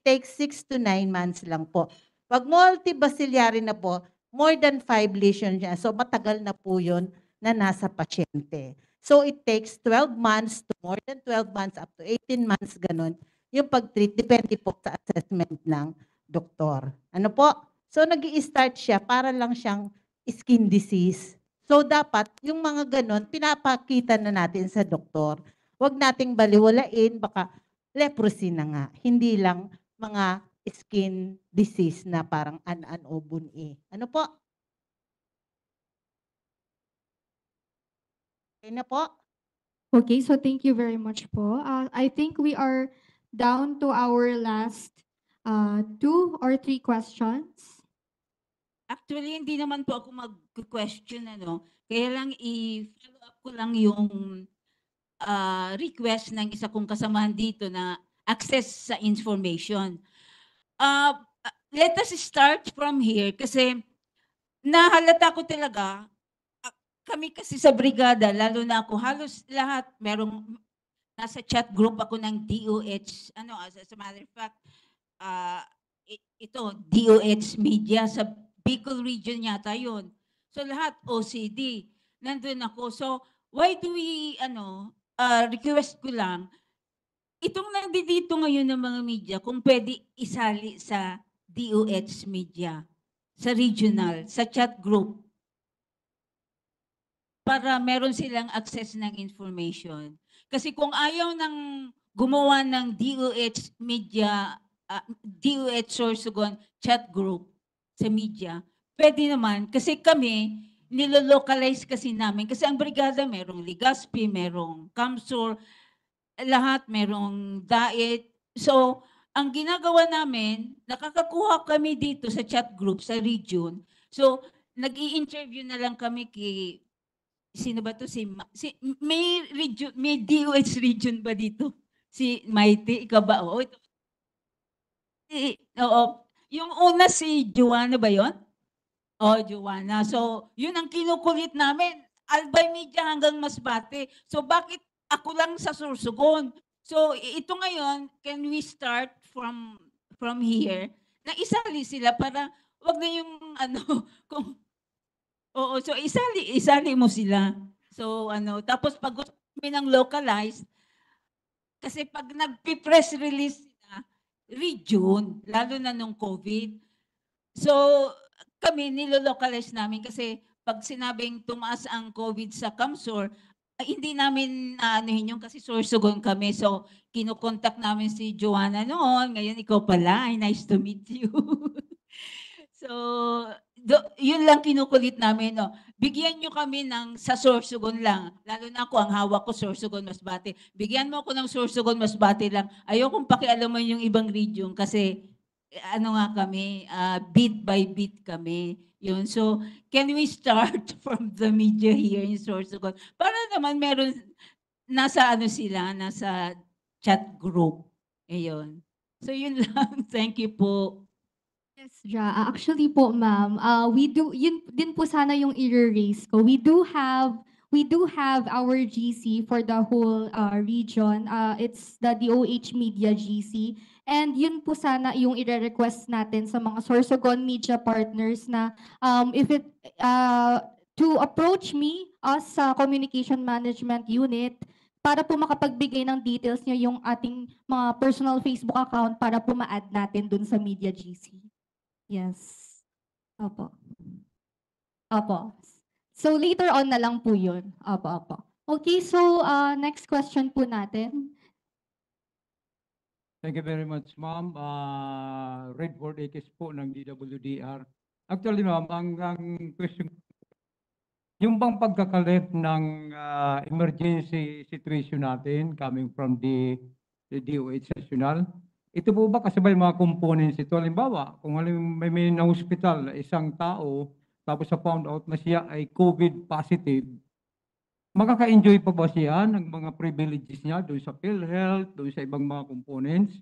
takes 6 to 9 months lang po. Pag multibacillary na po, more than 5 lesions niya. So matagal na po yun na nasa pasyente. So it takes 12 months to more than 12 months up to 18 months ganun yung pag-treat. Depende po sa assessment ng doktor. Ano po? So nag-i-start siya para lang siyang skin disease. So dapat yung mga ganun, pinapakita na natin sa doktor. Huwag nating baliwalain, baka leprosy na nga. Hindi lang mga skin disease na parang an-an o buni. Ano po? Okay na po? Okay, so thank you very much po. I think we are down to our last 2 or 3 questions. Actually, hindi naman po ako mag-question, ano. Kaya lang i-follow up ko lang yung request ng isa kong kasamahan dito na access sa information. Let us start from here kasi nahalata ko talaga, kami kasi sa brigada, lalo na ako, halos lahat, nasa chat group ako ng DOH, as a matter of fact, ito, DOH Media, sa Bicol region yata yun. So lahat, OCD, nandun ako. So why do we, request ko lang, itong nandito ngayon ng mga media, kung pwede isali sa DOH Media, sa regional, sa chat group, para meron silang access ng information. Kasi kung ayaw ng gumawa ng DOH Media, DOH Sorsogon chat group sa media, pwede naman, kasi kami, nilolocalize kasi namin, kasi ang brigada merong Legazpi, merong Camsur, lahat merong diet. So, ang ginagawa namin, nakakakuha kami dito sa chat group, sa region. So, nag-i-interview na lang kami sino ba to? May region, may DOH region ba dito? Si Mighty, ikaw ba? Oo, ito. Oo. Yung una si Joanna ba yon? Oh, Joanna. So, yun ang kinukulit namin. Albay Media hanggang Masbate. So, bakit ako lang sa Sorsogon? So, ito ngayon, can we start from here? Na isali sila para wag na yung kung oo, so isali mo sila. So tapos pag gusto kami ng localized, kasi pag nagpi-press release sila, region, lalo na nung COVID. So kami nilolocalize namin kasi pag sinabing tumaas ang COVID sa Camsur, hindi namin anuhin yung kasi Sorsogon kami. So kinokontak namin si Joanna noon, ngayon ikaw pala, nice to meet you. So, yun lang kinukulit namin, no. Bigyan nyo kami ng sa Sorsogon lang. Lalo na ako, ang hawak ko Sorsogon Masbate. Bigyan mo ako ng Sorsogon Masbate lang. Ayokong pakialaman yung ibang region kasi kami, bit by bit kami. Yun. So, can we start from the media here in Sorsogon? Para naman meron, nasa nasa chat group. Ayun. So, yun lang. Thank you po. Yes, Ja. Actually po, ma'am, we do, yun din po sana yung i-raise ko. We we do have our GC for the whole region. It's the DOH Media GC. And yun po sana yung i-request natin sa mga Sorsogon media partners na if it to approach me as sa communication management unit para po makapagbigay ng details niyo yung ating mga personal Facebook account para po ma-add natin dun sa Media GC. Yes. Opo. Opo. So later on na lang po yun. Opo. Okay, so next question po natin. Thank you very much, ma'am. Redford Akes po ng DWDR. Actually, ma'am, ang question, yung bang pagkakalit ng emergency situation natin coming from the DOH National, ito po ba kasabay mga components ito? Halimbawa, kung may na-hospital na isang tao, tapos sa found out na siya ay COVID positive, makaka-enjoy pa ba siya ng mga privileges niya doon sa PhilHealth, doon sa ibang mga components?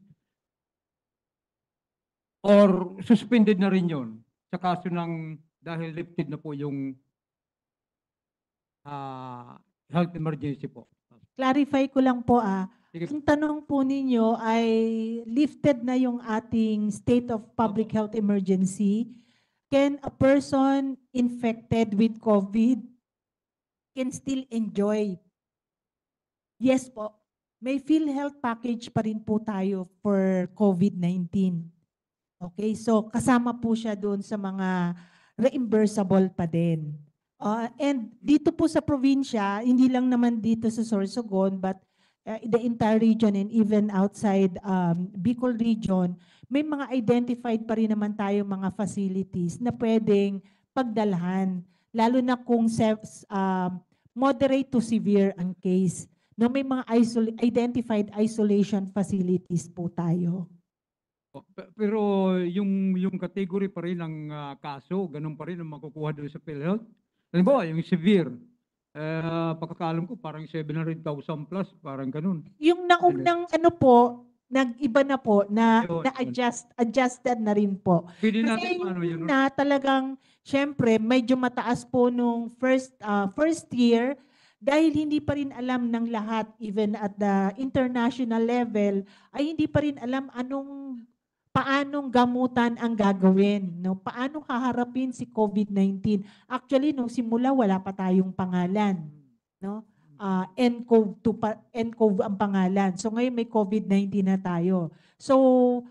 Or suspended na rin yun sa kaso ng dahil lifted na po yung health emergency po? Clarify ko lang po Sige. Ang tanong po ninyo ay lifted na yung ating state of public health emergency. Can a person infected with COVID can still enjoy? Yes po. May PhilHealth package pa rin po tayo for COVID-19. Okay, so kasama po siya doon sa mga reimbursable pa din. And dito po sa probinsya, hindi lang naman dito sa Sorsogon, but the entire region and even outside Bicol region, may mga identified pa rin naman tayo mga facilities na pwedeng pagdalhan, lalo na kung moderate to severe ang case. No, may mga identified isolation facilities po tayo. Pero yung category pa rin ng kaso, ganun pa rin ang makukuha doon sa PhilHealth. Halimbawa, yung severe, pagkakalam ko parang 700,000 plus, parang ganun. Yung naunang nag-iba na po, adjusted na rin po. Pwede Kasi natin yun? na talagang, syempre, medyo mataas po nung first year, dahil hindi pa rin alam ng lahat, even at the international level, ay hindi pa rin alam paanong gamutan ang gagawin, no? Paano haharapin si COVID-19? Actually, nung simula wala pa tayong pangalan, no? nCoV ang pangalan. So ngayon may COVID-19 na tayo. So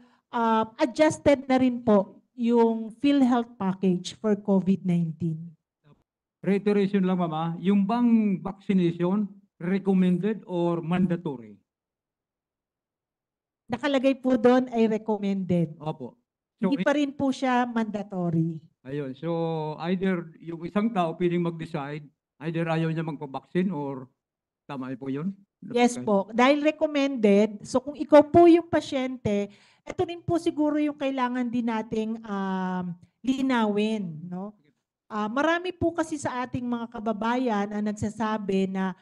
adjusted na rin po yung PhilHealth package for COVID-19. Reiteration lang, mama, yung bang vaccination recommended or mandatory? Nakalagay po doon ay recommended. Opo. Hindi pa rin po siya mandatory. Ayun. So, either yung isang tao pwedeng mag-decide, either ayaw niya magpa-vaccine or tama po yun? Yes po. Dahil recommended, so kung ikaw po yung pasyente, ito rin po siguro yung kailangan din nating linawin. No? Marami po kasi sa ating mga kababayan ang nagsasabi na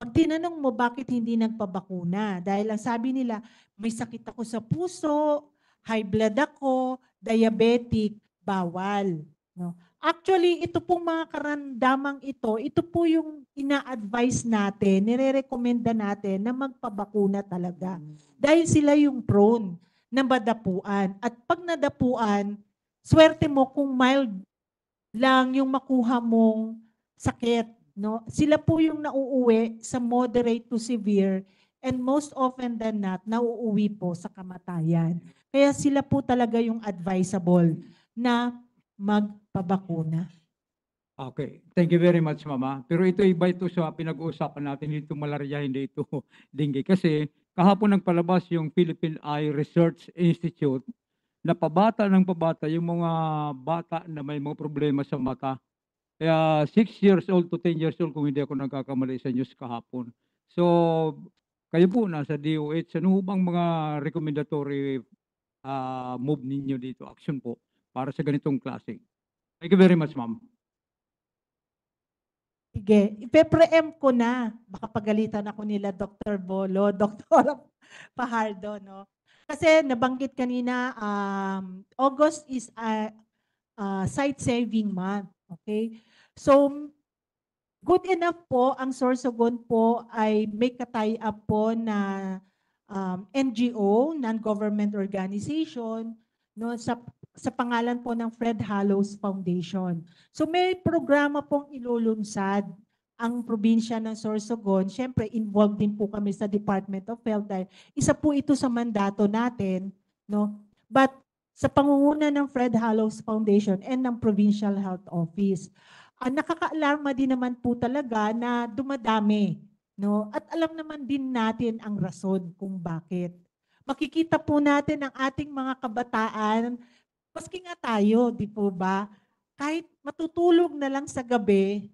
pag tinanong mo bakit hindi nagpabakuna, dahil ang sabi nila, may sakit ako sa puso, high blood ako, diabetic, bawal. No? Actually, ito pong mga karandamang ito po yung ina-advise natin, nire-recommenda natin na magpabakuna talaga. Dahil sila yung prone na madapuan. At pag nadapuan, swerte mo kung mild lang yung makuha mong sakit. No? Sila po yung nauuwi sa moderate to severe and most often than not, nauuwi po sa kamatayan. Kaya sila po talaga yung advisable na magpabakuna. Okay. Thank you very much, Mama. Pero iba ito sa pinag-uusapan natin, dito malaria, hindi ito dengue. Kasi kahapon nagpalabas yung Philippine Eye Research Institute na pabata yung mga bata na may mga problema sa mata. Kaya 6 years old to 10 years old kung hindi ako nagkakamali sa news kahapon. So, kayo po nasa DOH, ano bang mga recommendatory move ninyo dito, action po, para sa ganitong klase? Thank you very much, ma'am. Sige, ipe-preempt ko na. Baka pagalitan ako nila Dr. Bolo, Dr. Pahardo, no? Kasi nabanggit kanina, August is a site saving month, okay? So, Good enough po, ang Sorsogon po ay may ka-tie-up po na NGO, non-government organization, no, sa pangalan po ng Fred Hallows Foundation. So may programa pong ilulunsad ang probinsya ng Sorsogon. Siyempre, involved din po kami sa Department of Health dahil isa po ito sa mandato natin, no? But sa pangunguna ng Fred Hallows Foundation and ng Provincial Health Office, nakaka-alarma din naman po talaga na dumadami, no? At alam naman din natin ang rason kung bakit. Makikita po natin ang ating mga kabataan, maski nga tayo, di po ba? Kahit matutulog na lang sa gabi,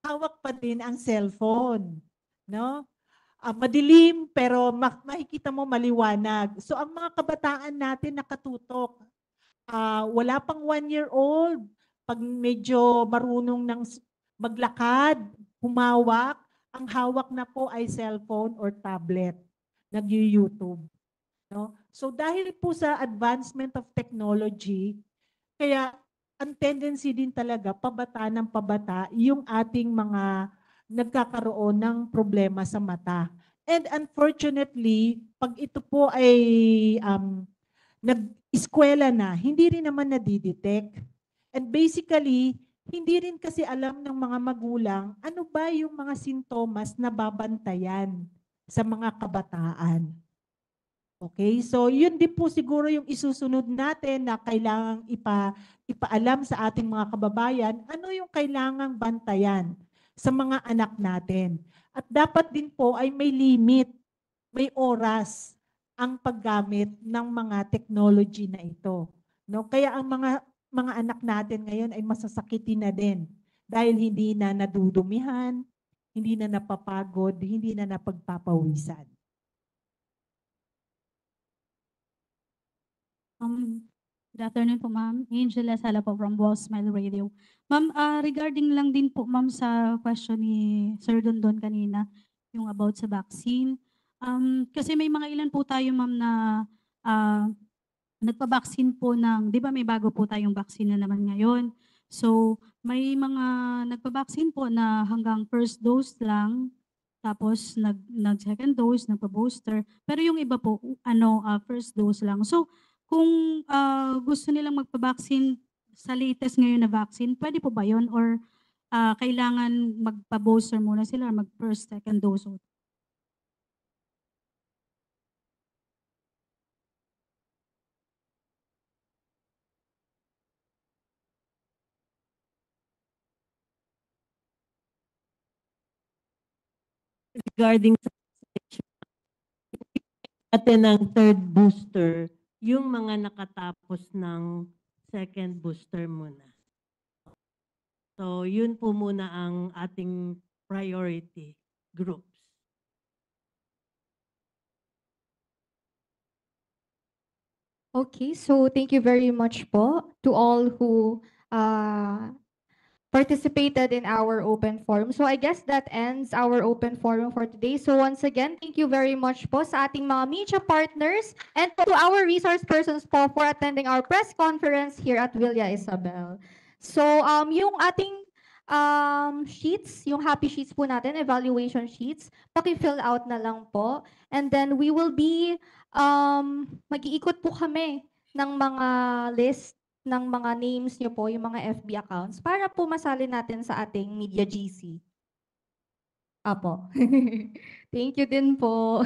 hawak pa din ang cellphone, no? Madilim pero makikita mo maliwanag. So ang mga kabataan natin nakatutok. Wala pang 1-year-old, pag medyo marunong ng maglakad, humawak, ang hawak na po ay cellphone or tablet, nag-YouTube. No? So dahil po sa advancement of technology, kaya ang tendency din talaga pabata ng pabata yung ating mga nagkakaroon ng problema sa mata. And unfortunately, pag ito po ay nag-eskwela na, hindi rin naman nadidetect. And basically, hindi rin kasi alam ng mga magulang ano ba yung mga sintomas na babantayan sa mga kabataan. Okay, so yun din po siguro yung isusunod natin na kailangang ipaalam sa ating mga kababayan, ano yung kailangang bantayan sa mga anak natin. At dapat din po ay may limit, may oras ang paggamit ng mga technology na ito. No? Kaya ang mga anak natin ngayon ay masasakitin na din dahil hindi na nadudumihan, hindi na napapagod, hindi na napagpapawisan. Good afternoon po, ma'am. Angela Sala po from Wall Smile Radio. Ma'am, regarding lang din po, ma'am, sa question ni Sir Dondon kanina, yung about sa vaccine. Kasi may mga ilan po tayo, ma'am, na nagpa-vaccine po ng, di ba may bago po tayong vaccine na naman ngayon. So, may mga nagpa-vaccine po na hanggang first dose lang, tapos nag-second dose, nagpa-booster. Pero yung iba po, first dose lang. So, kung gusto nilang magpa-vaccine sa latest ngayon na vaccine, pwede po ba yun? Or kailangan magpa-booster muna sila or mag-first, second dose? Regarding sa atin ng third booster, yung mga nakatapos ng second booster muna. So, yun po muna ang ating priority groups. Okay, so thank you very much po to all who participated in our open forum. So I guess that ends our open forum for today. So once again, thank you very much po sa ating mga media partners and to our resource persons po for attending our press conference here at Villa Isabel. So yung ating sheets, yung happy sheets po natin, evaluation sheets, paki-fill out na lang po. And then we will be, mag-iikot po kami ng mga list ng mga names nyo po, yung mga FB accounts, para po masali natin sa ating Media GC. Apo. Thank you din po.